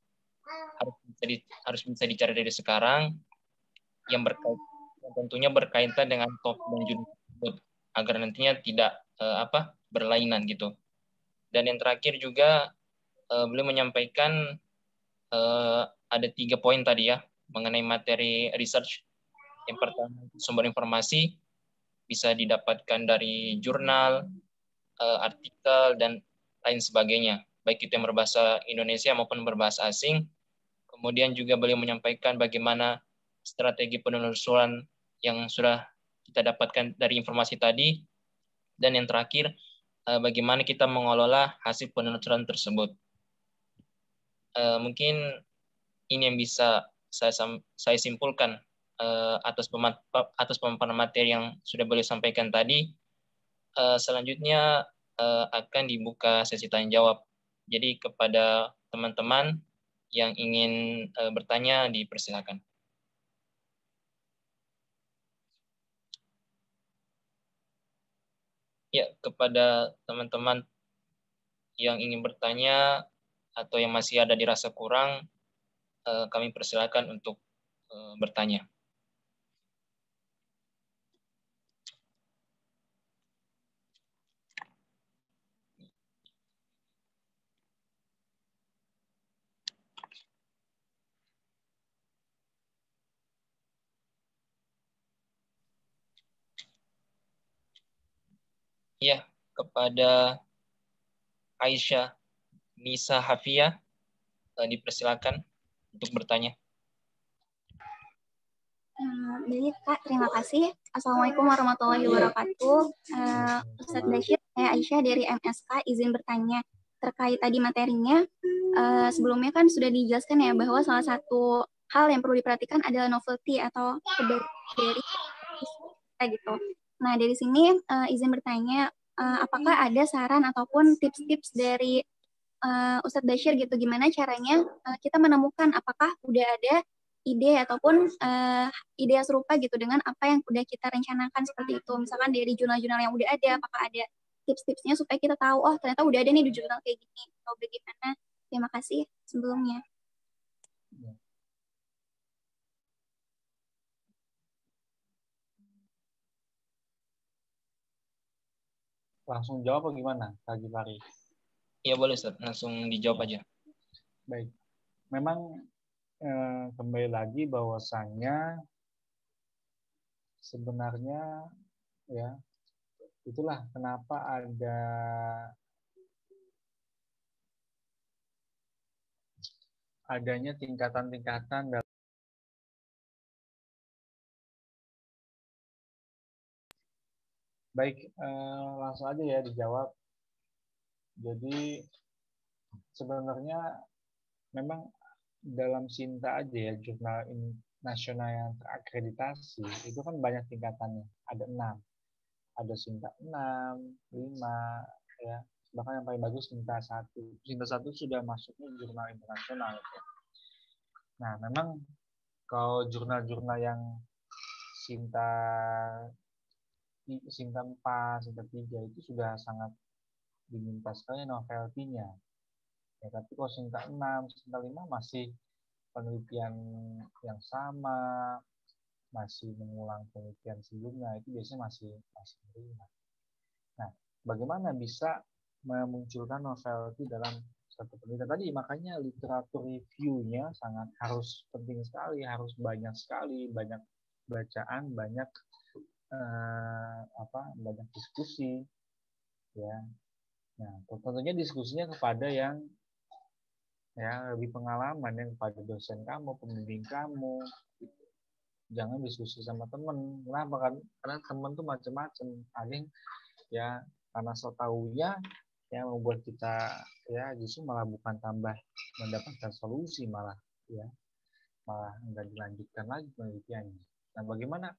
harus bisa dicari dari sekarang yang tentunya berkaitan dengan topik dan judul tersebut agar nantinya tidak berlainan gitu. Dan yang terakhir juga beliau menyampaikan ada 3 poin tadi ya mengenai materi research. Yang pertama, sumber informasi bisa didapatkan dari jurnal, artikel, dan lain sebagainya, baik itu yang berbahasa Indonesia maupun berbahasa asing. Kemudian juga beliau menyampaikan bagaimana strategi penelusuran yang sudah kita dapatkan dari informasi tadi. Dan yang terakhir, bagaimana kita mengelola hasil penelusuran tersebut. Mungkin ini yang bisa saya simpulkan atas pemaparan materi yang sudah beliau sampaikan tadi. Selanjutnya akan dibuka sesi tanya jawab. Jadi kepada teman-teman yang ingin bertanya dipersilakan. Ya, kepada teman-teman yang ingin bertanya atau yang masih ada dirasa kurang, kami persilakan untuk bertanya. Ya, kepada Aisyah Nisa Hafia, dipersilakan untuk bertanya. Baik, Kak. Terima kasih. Assalamualaikum warahmatullahi wabarakatuh. Ustadz Bashir, saya Aisyah dari MSK, izin bertanya terkait tadi materinya. Sebelumnya kan sudah dijelaskan ya bahwa salah satu hal yang perlu diperhatikan adalah novelty atau dari kita gitu. Nah, dari sini izin bertanya, apakah ada saran ataupun tips-tips dari Ustadz Bashir gitu, gimana caranya kita menemukan apakah udah ada ide ataupun ide serupa gitu dengan apa yang udah kita rencanakan seperti itu. Misalkan dari jurnal-jurnal yang udah ada, apakah ada tips-tipsnya supaya kita tahu, oh ternyata udah ada nih di jurnal kayak gini, atau bagaimana. Terima kasih sebelumnya. Langsung jawab apa gimana, Kak Gifari? Iya boleh, Ustaz. Langsung dijawab aja. Baik. Memang kembali lagi bahwasannya sebenarnya ya itulah kenapa adanya tingkatan-tingkatan dalam. Baik, langsung aja ya dijawab. Jadi sebenarnya memang dalam Sinta aja ya, jurnal nasional yang terakreditasi itu kan banyak tingkatannya, ada 6. Ada Sinta 6, 5, ya. Bahkan yang paling bagus Sinta 1. Sinta 1 sudah masuknya jurnal internasional. Ya. Nah, memang kalau jurnal-jurnal yang Sinta 4, Sinta 3 itu sudah sangat diminta sekali novelty-nya. Ya, tapi kalau Sinta 6, Sinta 5 masih penelitian yang sama, masih mengulang penelitian sebelumnya, itu biasanya masih menerima. Nah, bagaimana bisa memunculkan novelty dalam satu penelitian tadi? Makanya literatur review-nya sangat harus penting sekali, harus banyak sekali, banyak bacaan, banyak banyak diskusi, ya. Nah, tentunya diskusinya kepada yang ya lebih pengalaman, yang kepada dosen kamu, pembimbing kamu. Jangan diskusi sama temen. Kenapa? Karena temen tuh macam-macam. Ada yang ya karena so taunya ya membuat kita ya justru malah bukan tambah mendapatkan solusi, malah enggak dilanjutkan lagi penelitiannya. Nah, bagaimana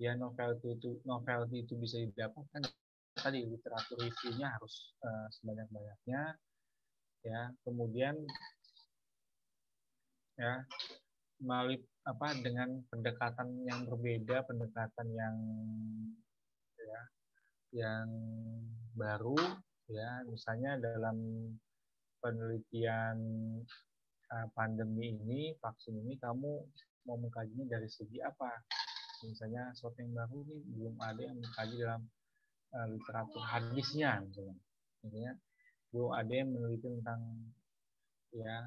ya novelty itu bisa didapatkan? Tadi literatur review-nya harus sebanyak-banyaknya, ya. Kemudian ya melalui dengan pendekatan yang berbeda, pendekatan yang baru, ya. Misalnya dalam penelitian pandemi ini, vaksin ini, kamu mau mengkajinya dari segi apa? Misalnya sesuatu yang baru nih, belum ada yang mengkaji dalam literatur hadisnya, misalnya belum ada yang meneliti tentang ya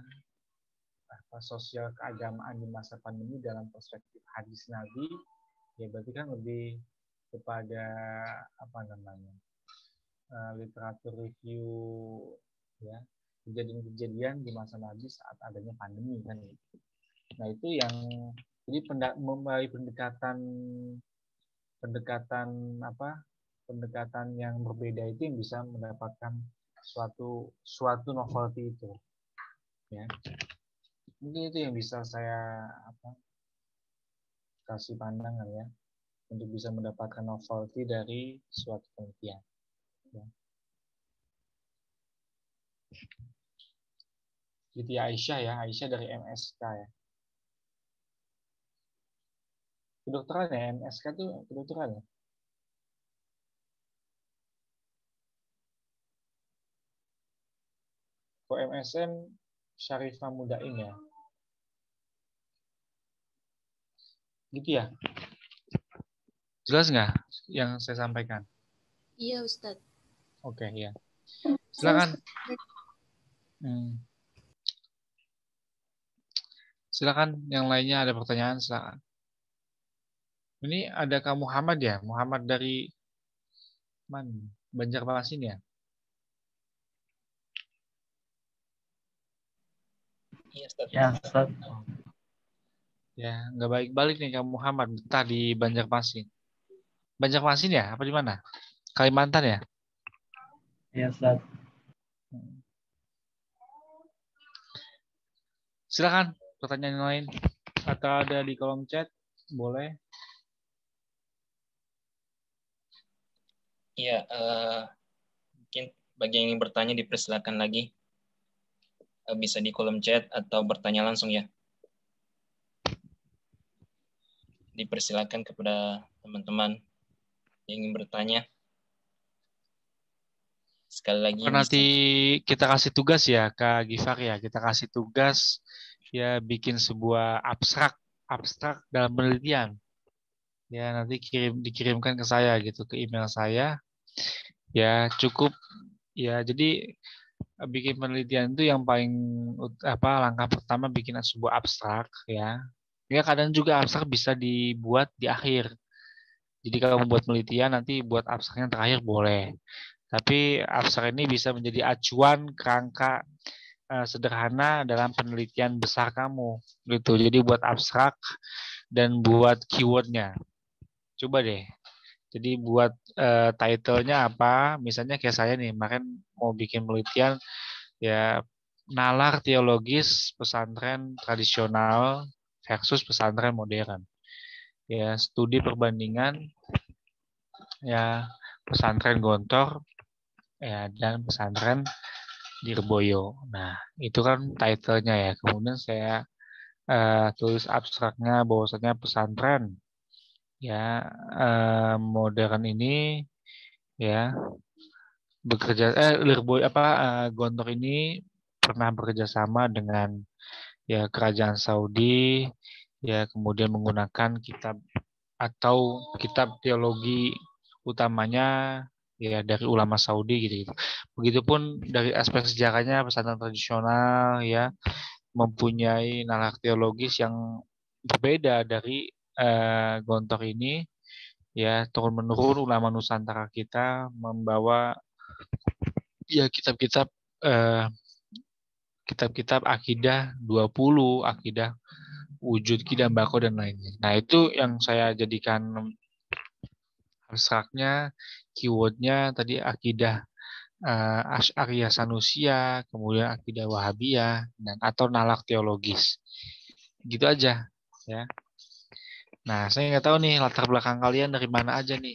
sosial keagamaan di masa pandemi dalam perspektif hadis Nabi, ya berarti kan lebih kepada literatur review ya kejadian-kejadian di masa Nabi saat adanya pandemi kan. Nah, itu yang jadi melalui pendekatan yang berbeda itu yang bisa mendapatkan suatu novelty itu, ya. Mungkin itu yang bisa saya kasih pandangan, ya, untuk bisa mendapatkan novelty dari suatu penelitian, ya. Gitu ya, Aisyah dari MSK, ya. Kedokteran ya, MSK itu kedokteran ya. Kalau MSN Syarifah Mudain ya. Gitu ya. Jelas nggak yang saya sampaikan? Iya, Ustadz. Oke, ya. Silakan. Silakan yang lainnya ada pertanyaan, silakan. Ini ada Kak Muhammad ya? Muhammad dari mana? Banjarmasin ya? Iya, Ustaz. Ya, Ustaz. Ya, nggak baik-balik nih Kak Muhammad, betah di Banjarmasin. Banjarmasin ya? Apa di mana? Kalimantan ya? Ya, Ustaz. Silakan pertanyaan yang lain atau ada di kolom chat, boleh. Iya, mungkin bagi yang ingin bertanya dipersilakan lagi. Bisa di kolom chat atau bertanya langsung ya. Dipersilakan kepada teman-teman yang ingin bertanya. Sekali lagi Nanti kita kasih tugas ya Kak Gifar ya, kita kasih tugas ya bikin sebuah abstrak dalam penelitian. Ya nanti dikirimkan ke saya gitu, ke email saya. Ya cukup ya, jadi bikin penelitian itu yang paling langkah pertama bikin sebuah abstrak ya. Ya kadang juga abstrak bisa dibuat di akhir. Jadi kalau membuat penelitian nanti buat abstraknya terakhir boleh. Tapi abstrak ini bisa menjadi acuan kerangka sederhana dalam penelitian besar kamu gitu. Jadi buat abstrak dan buat keywordnya. Coba deh. Jadi buat title-nya apa? Misalnya kayak saya nih, kemarin mau bikin penelitian ya nalar teologis pesantren tradisional versus pesantren modern. Ya studi perbandingan ya pesantren Gontor ya dan pesantren Dirboyo. Nah, itu kan title-nya ya. Kemudian saya tulis abstraknya bahwasanya pesantren ya modern ini ya bekerja Gontor ini pernah bekerja sama dengan ya kerajaan Saudi ya, kemudian menggunakan kitab teologi utamanya ya dari ulama Saudi gitu. Begitupun dari aspek sejarahnya pesantren tradisional ya mempunyai nalar teologis yang berbeda dari Gontor ini ya, turun menurun ulama Nusantara kita membawa ya kitab-kitab akidah 20, akidah wujud kidam bako dan lainnya. Nah, itu yang saya jadikan abstraknya, keywordnya tadi akidah Asy'ariyah Sanusiyah, kemudian akidah Wahabiyah dan atau nalar teologis. Gitu aja ya. Nah, saya nggak tahu nih latar belakang kalian dari mana aja nih.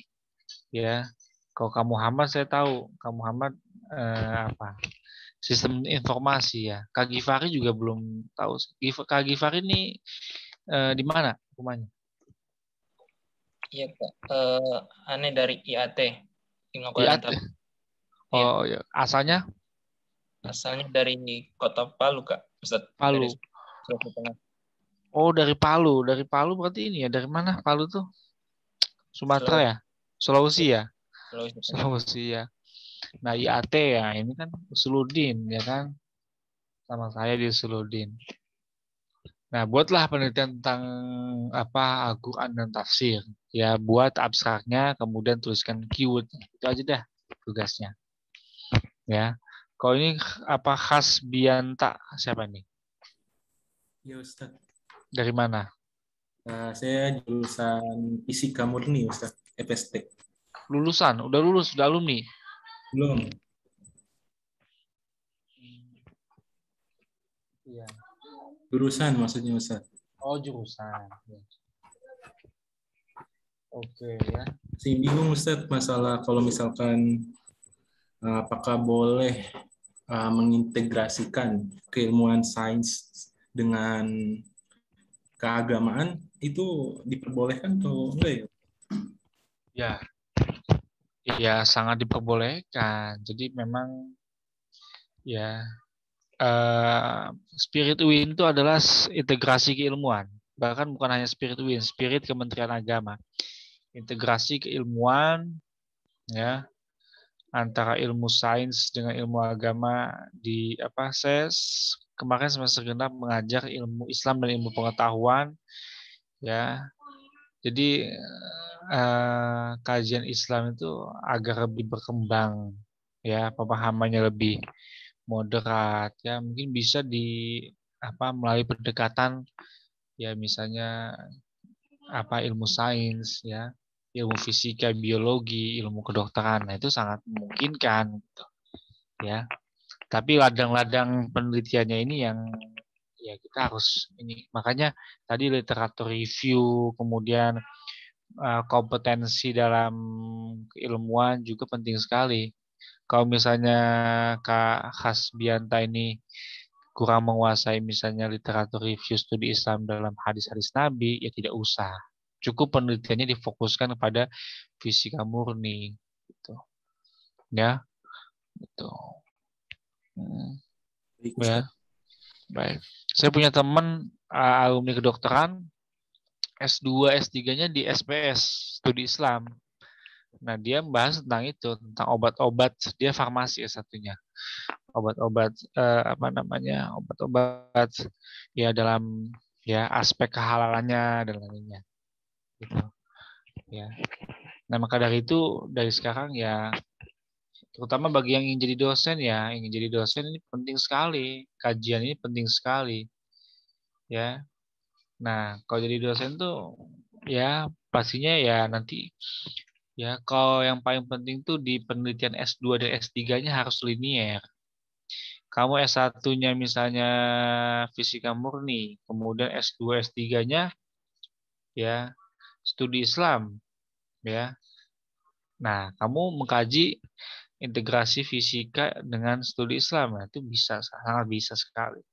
Ya. Kalau Kak Muhammad saya tahu, Kak Muhammad sistem informasi ya. Kak Gifari juga belum tahu. Kak Gifari ini di mana rumahnya? Iya, Kak. Aneh dari IAT. IAT. Oh, ya. Asalnya? Asalnya dari Kota Palu, Kak. Ustaz. Palu. Oh, dari Palu. Dari Palu berarti ini ya. Dari mana Palu tuh? Sumatera ya? Sulawesi ya? Sulawesi ya. Nah, IAT ya. Ini kan Usuludin ya kan? Sama saya di Usuludin. Nah, buatlah penelitian tentang Al-Quran dan tafsir. Ya, buat abstraknya, kemudian tuliskan keyword. Itu aja dah tugasnya. Ya. Kalau ini khas Bianta siapa nih? Ya, Ustaz. Dari mana? Saya jurusan Fisika Murni, Ustaz, FST. Lulusan? Udah lulus? Udah alumni? Belum. Iya. Jurusan maksudnya, Ustaz. Oh, jurusan. Oke, ya. Masih bingung, Ustaz, masalah kalau misalkan apakah boleh mengintegrasikan keilmuan sains dengan keagamaan, itu diperbolehkan atau enggak ya? Ya, iya sangat diperbolehkan. Jadi memang ya Spirit Win itu adalah integrasi keilmuan. Bahkan bukan hanya Spirit Win, Spirit Kementerian Agama. Integrasi keilmuan ya antara ilmu sains dengan ilmu agama di apa saya kemarin semester genap mengajar ilmu Islam dan ilmu pengetahuan ya. Jadi kajian Islam itu agar lebih berkembang ya, pemahamannya lebih moderat ya, mungkin bisa di apa melalui pendekatan ya misalnya apa ilmu sains ya, ilmu fisika, biologi, ilmu kedokteran. Nah, itu sangat memungkinkan gitu, ya. Tapi ladang-ladang penelitiannya ini yang ya kita harus ini. Makanya tadi literatur review, kemudian kompetensi dalam keilmuan juga penting sekali. Kalau misalnya Kak Hasbianta ini kurang menguasai misalnya literatur review studi Islam dalam hadis-hadis Nabi, ya tidak usah. Cukup penelitiannya difokuskan kepada fisika murni, gitu. Ya, gitu. Ya, baik. Saya punya teman alumni kedokteran S2, S3-nya di SPS, studi Islam. Nah, dia membahas tentang itu, tentang obat-obat. Dia farmasi S1-nya. Obat-obat apa namanya? Obat-obat ya dalam ya aspek kehalalannya dan lainnya. Gitu. Ya. Nah, maka dari itu dari sekarang ya terutama bagi yang ingin jadi dosen ya, ingin jadi dosen ini penting sekali. Kajian ini penting sekali. Ya. Nah, kalau jadi dosen tuh ya pastinya ya nanti ya kalau yang paling penting tuh di penelitian S2 dan S3-nya harus linier. Kamu S1-nya misalnya fisika murni, kemudian S2, S3-nya ya studi Islam, ya. Nah, kamu mengkaji integrasi fisika dengan studi Islam, nah, itu bisa sangat bisa sekali.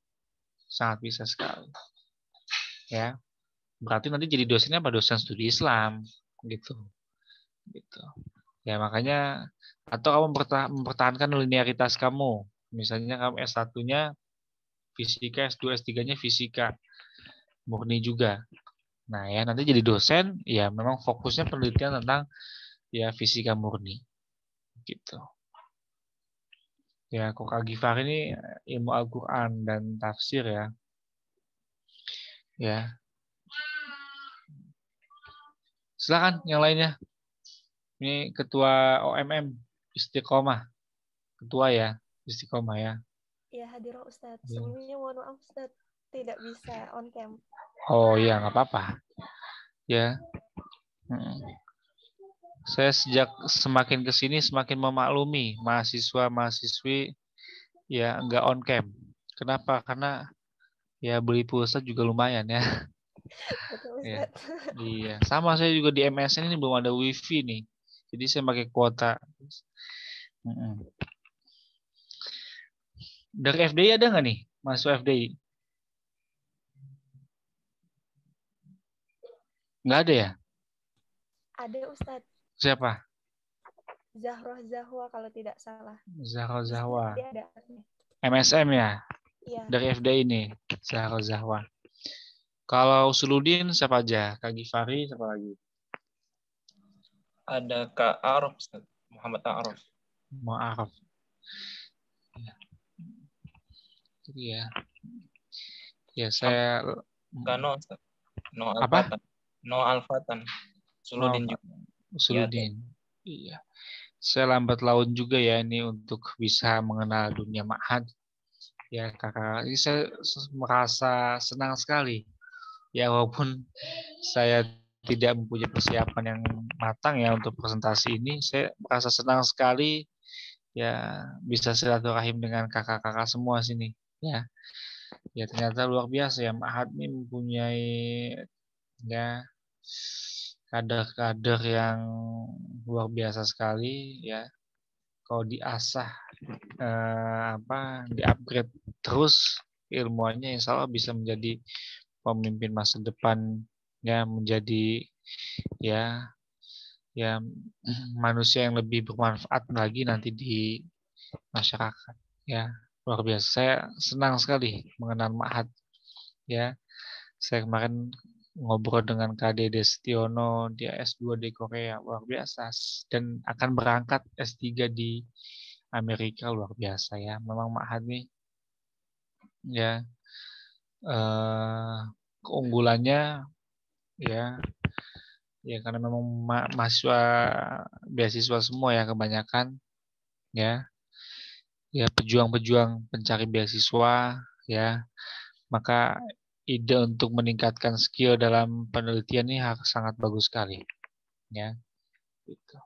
Sangat bisa sekali. Ya. Berarti nanti jadi dosennya apa dosen studi Islam gitu. Gitu. Ya, makanya atau kamu mempertahankan linearitas kamu. Misalnya kamu S1-nya fisika, S2, S3-nya fisika. Murni juga. Nah, ya nanti jadi dosen ya memang fokusnya penelitian tentang ya fisika murni. Gitu. Ya, kok Kak Gifar ini ilmu Al-Qur'an dan tafsir ya. Ya. Silakan yang lainnya. Ini ketua OMM Istiqomah. Ketua ya, Istiqomah ya. Ya, hadir Ustadz. Sebelumnya mohon maaf Ustadz, tidak bisa on cam. Oh iya, nggak apa-apa. Ya. Saya sejak semakin kesini semakin memaklumi mahasiswa-mahasiswi ya nggak on cam. Kenapa? Karena ya beli pulsa juga lumayan ya. Betul Ustadz. Ya. Iya, sama saya juga di MSN ini belum ada wifi nih. Jadi saya pakai kuota. Dari FDI ada nggak nih? Mahasiswa FDI? Nggak ada ya? Ada Ustadz. Siapa? Zahroh Zahwa kalau tidak salah. Zahroh Zahwa. Ada. MSM ya? Iya. Dari FDI ini, Zahroh Zahwa. Kalau Suludin siapa aja? Kak Gifari siapa lagi? Ada Kak Arif, Muhammad Arif. Mu'arif. Ya. Ya saya Kano, No apa? Alfatan. No Alfatan. Suludin juga. Suludin. Iya. Saya lambat laun juga ya ini untuk bisa mengenal dunia ma'had. Ya kakak, ini saya merasa senang sekali Ya walaupun saya tidak mempunyai persiapan yang matang ya untuk presentasi ini, saya merasa senang sekali ya bisa silaturahim dengan kakak-kakak semua sini. Ya, ya ternyata luar biasa ya Ma'had ini mempunyai ya kader-kader yang luar biasa sekali ya. Kalau diasah di-upgrade terus ilmuannya, insya Allah bisa menjadi pemimpin masa depan ya, menjadi ya manusia yang lebih bermanfaat lagi nanti di masyarakat ya. Luar biasa, saya senang sekali mengenal Ma'had ya. Saya kemarin ngobrol dengan Kak Dede Setiono, dia S2 di Korea, luar biasa, dan akan berangkat S3 di Amerika, luar biasa ya. Memang Ma'had nih ya keunggulannya ya karena memang mahasiswa beasiswa semua ya kebanyakan ya pejuang-pejuang pencari beasiswa ya, maka ide untuk meningkatkan skill dalam penelitian ini sangat bagus sekali ya gitu.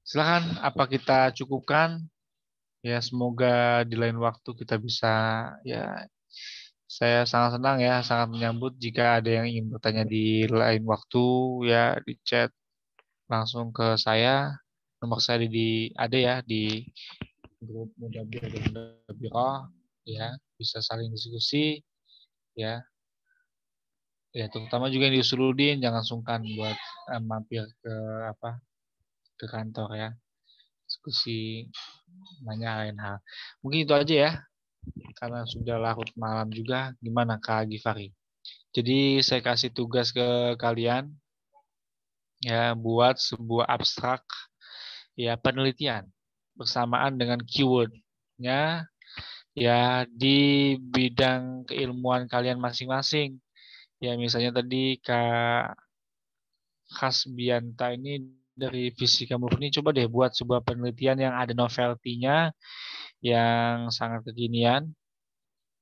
Silakan, apa kita cukupkan ya, semoga di lain waktu kita bisa ya. Saya sangat senang ya, sangat menyambut jika ada yang ingin bertanya di lain waktu ya, di chat langsung ke saya. Nomor saya ada ya di grup Mudabir dan Mudabirah ya, bisa saling diskusi ya. Ya terutama juga yang di Usuludin, jangan sungkan buat mampir ke kantor ya. Diskusi nanya lain hal. Mungkin itu aja ya. Karena sudah larut malam juga. Gimana Kak Gifari? Jadi saya kasih tugas ke kalian ya, buat sebuah abstrak ya penelitian bersamaan dengan keywordnya ya di bidang keilmuan kalian masing-masing. Ya misalnya tadi Kak Hasbianta ini dari fisika murni, coba deh buat sebuah penelitian yang ada novelty-nya, yang sangat kekinian.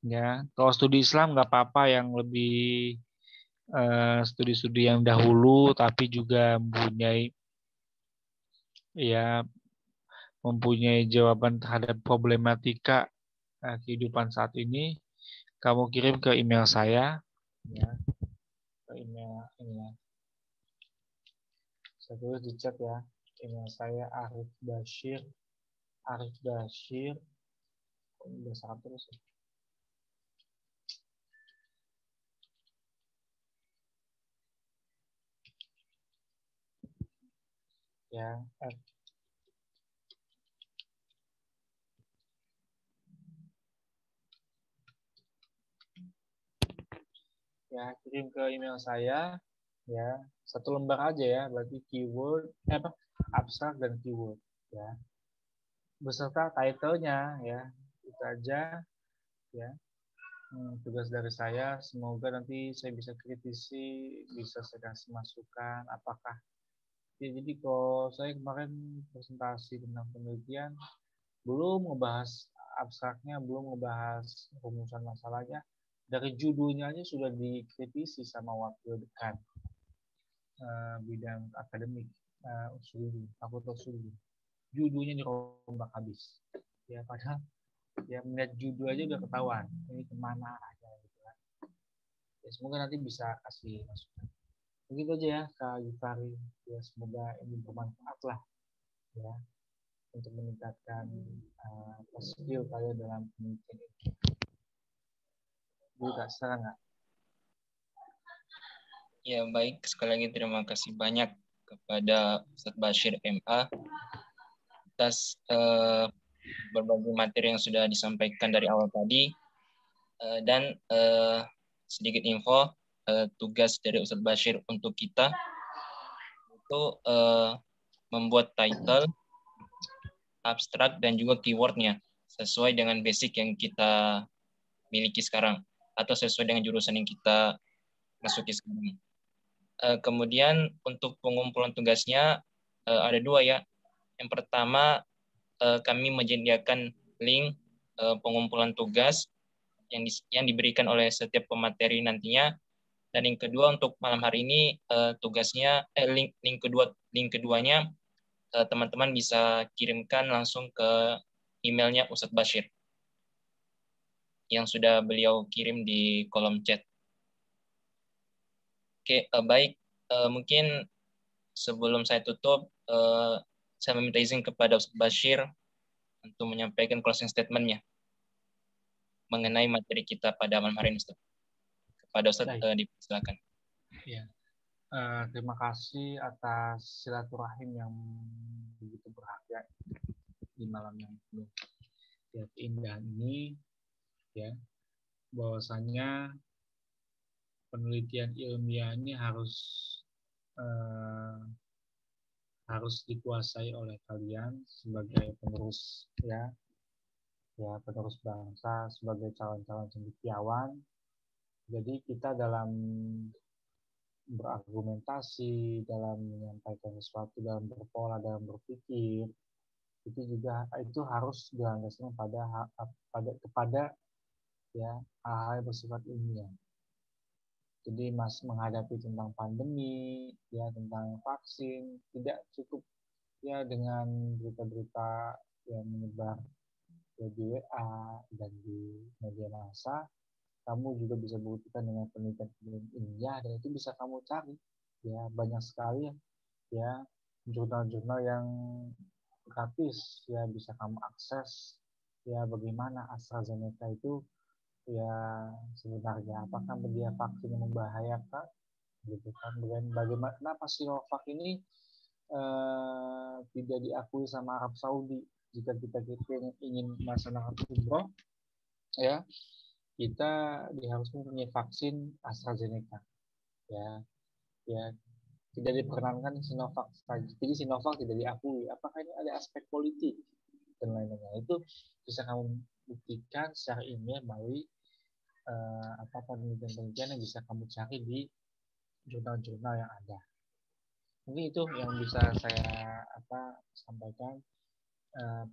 Ya, kalau studi Islam nggak apa-apa, yang lebih studi-studi yang dahulu, tapi juga mempunyai jawaban terhadap problematika kehidupan saat ini. Kamu kirim ke email saya, ya, ke email ini ya. Saya tulis di chat ya, email saya Arif Bashir, udah sangat terus ya. Ya, kirim ke email saya ya, satu lembar aja ya, berarti keyword abstrak dan keyword ya, beserta title-nya ya, itu aja ya. Tugas dari saya, semoga nanti saya bisa kritisi, bisa saya kasih masukan apakah ya. Jadi kalau saya kemarin presentasi tentang penelitian, belum ngebahas abstraknya, belum ngebahas rumusan masalahnya, dari judulnya aja sudah dikritisi sama wakil dekan bidang akademik Usuluddin, Fakultas Usuluddin. Judulnya dirombak habis. Ya padahal ya melihat judul aja udah ketahuan ini kemana aja gitu kan. Ya, semoga nanti bisa kasih masukan. Begitu aja ya Kak Gifari. Ya semoga ini bermanfaat lah ya untuk meningkatkan skill kalian dalam penelitian ini. Kak, salah nggak? Ya baik, sekali lagi terima kasih banyak kepada Ustadz Bashir MA atas berbagai materi yang sudah disampaikan dari awal tadi, dan sedikit info tugas dari Ustadz Bashir untuk kita itu membuat title, abstrak, dan juga keywordnya sesuai dengan basic yang kita miliki sekarang atau sesuai dengan jurusan yang kita masuki sekarang. Kemudian untuk pengumpulan tugasnya ada dua ya. Yang pertama, kami menyediakan link pengumpulan tugas yang diberikan oleh setiap pemateri nantinya. Dan yang kedua untuk malam hari ini tugasnya link keduanya teman-teman bisa kirimkan langsung ke emailnya Ustadz Bashir yang sudah beliau kirim di kolom chat. Oke, baik. Mungkin sebelum saya tutup, saya meminta izin kepada Ustadz Bashir untuk menyampaikan closing statement-nya mengenai materi kita pada malam hari ini, Ustadz. Kepada Ustadz, dipersilakan. Ya. Terima kasih atas silaturahim yang begitu berharga di malam yang penuh keindahan ini, ya, bahwasanya penelitian ilmiah ini harus dikuasai oleh kalian sebagai penerus, ya penerus bangsa, sebagai calon-calon cendekiawan. Jadi kita dalam berargumentasi, dalam menyampaikan sesuatu, dalam berpola, dalam berpikir, itu harus dilandaskan kepada ya hal-hal yang bersifat ilmiah. Jadi menghadapi tentang pandemi, ya tentang vaksin, tidak cukup ya dengan berita-berita yang menyebar di WA dan di media massa. Kamu juga bisa buktikan dengan penelitian ilmiah, dan itu bisa kamu cari. Ya banyak sekali ya jurnal-jurnal yang gratis ya bisa kamu akses. Ya bagaimana AstraZeneca itu ya sebenarnya apakah dia vaksin yang membahayakan, gitu kan? Bagaimana kenapa Sinovac ini tidak diakui sama Arab Saudi? Jika kita ingin melaksanakan umroh, ya kita diharuskan punya vaksin AstraZeneca, ya tidak diperkenankan Sinovac saja. Jadi Sinovac tidak diakui. Apakah ini ada aspek politik dan lain-lainnya? Itu bisa kamu buktikan secara ilmiah melalui penelitian-penelitian yang bisa kamu cari di jurnal-jurnal yang ada. Mungkin itu yang bisa saya sampaikan.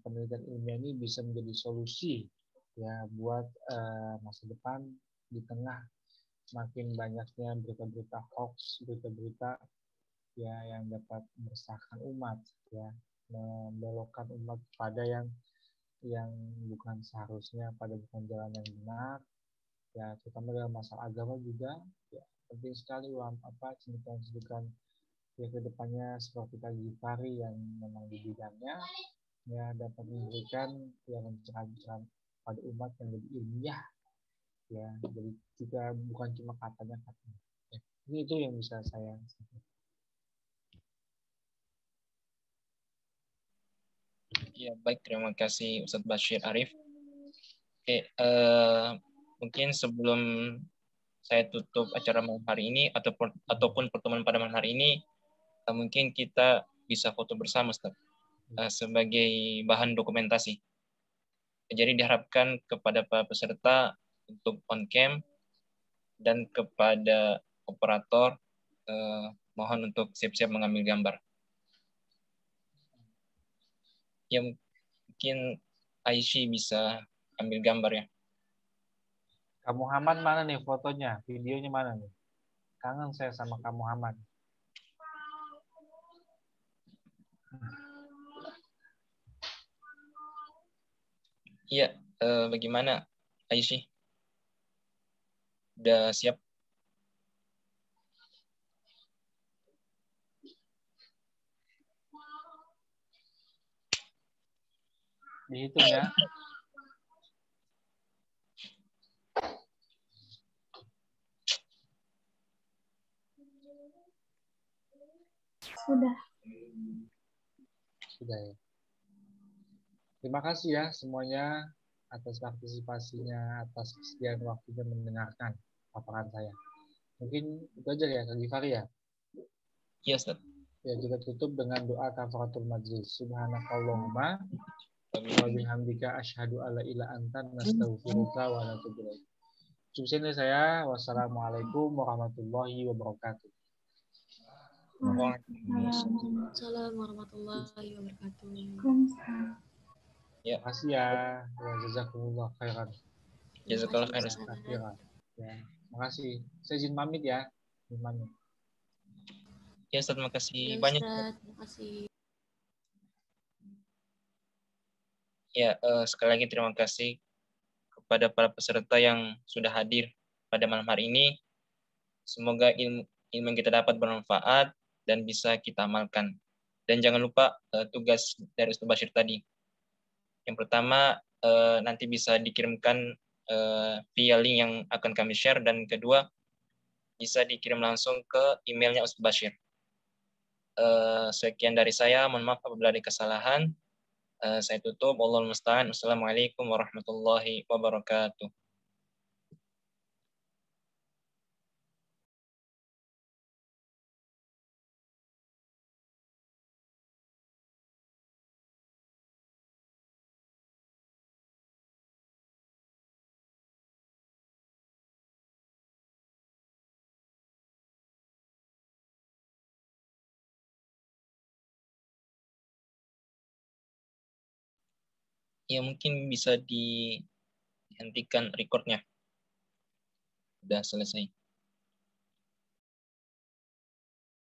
Penelitian ilmiah ini bisa menjadi solusi ya buat masa depan di tengah semakin banyaknya berita-berita hoax, berita-berita ya yang dapat meresahkan umat, ya membelokkan umat pada yang bukan seharusnya, pada bukan jalan yang benar, ya terutama dalam masalah agama juga. Ya penting sekali cendekiawan-cendekiawan ya kedepannya seperti Kak Gifari yang memang di bidangnya ya dapat memberikan yang pencerahan pada umat yang lebih ilmiah, ya jadi juga bukan cuma katanya ya. Ini itu yang bisa saya sampaikan. Ya baik, terima kasih Ustadz Bashir Arif. Oke, mungkin sebelum saya tutup acara malam hari ini ataupun pertemuan pada malam hari ini, mungkin kita bisa foto bersama, Ustadz, sebagai bahan dokumentasi. Jadi diharapkan kepada para peserta untuk on cam dan kepada operator mohon untuk siap-siap mengambil gambar. Ya mungkin Aisyah bisa ambil gambar ya. Kak Muhammad mana nih fotonya? Videonya mana nih? Kangen saya sama Kak Muhammad. Iya, bagaimana Aisyah? Udah siap? Dihitung ya. Sudah. Sudah ya. Terima kasih ya semuanya atas partisipasinya, atas kesediaan waktunya mendengarkan paparan saya. Mungkin itu aja ya Kak Gifari ya. Iya, Ustaz. Ya, kita tutup dengan doa kafaratul majlis. Subhanakallahumma wa bihamdika asyhadu alla ilaha anta nastaghfiruka wa natubu ilaik. Cukup sini saya. Wassalamualaikum warahmatullahi wabarakatuh. Waalaikumsalam warahmatullahi wabarakatuh. Terima kasih ya. Wa jazakumullah khairan. Jazakallah Terima khair. kasih, Ustaz. Akhirah. Ya, makasih. Saya izin pamit ya. Izin pamit. Ya Ustaz, terima kasih Ya, banyak. Ustaz. Terima kasih. Ya, sekali lagi terima kasih kepada para peserta yang sudah hadir pada malam hari ini. Semoga ilmu yang kita dapat bermanfaat dan bisa kita amalkan. Dan jangan lupa tugas dari Ustaz Bashir tadi. Yang pertama, nanti bisa dikirimkan via link yang akan kami share, dan kedua, bisa dikirim langsung ke emailnya Ustaz Bashir. Sekian dari saya, mohon maaf apabila ada kesalahan. Saya tutup. Wallahul musta'an. Wassalamualaikum warahmatullahi wabarakatuh. Ya, mungkin bisa dihentikan recordnya. Sudah selesai.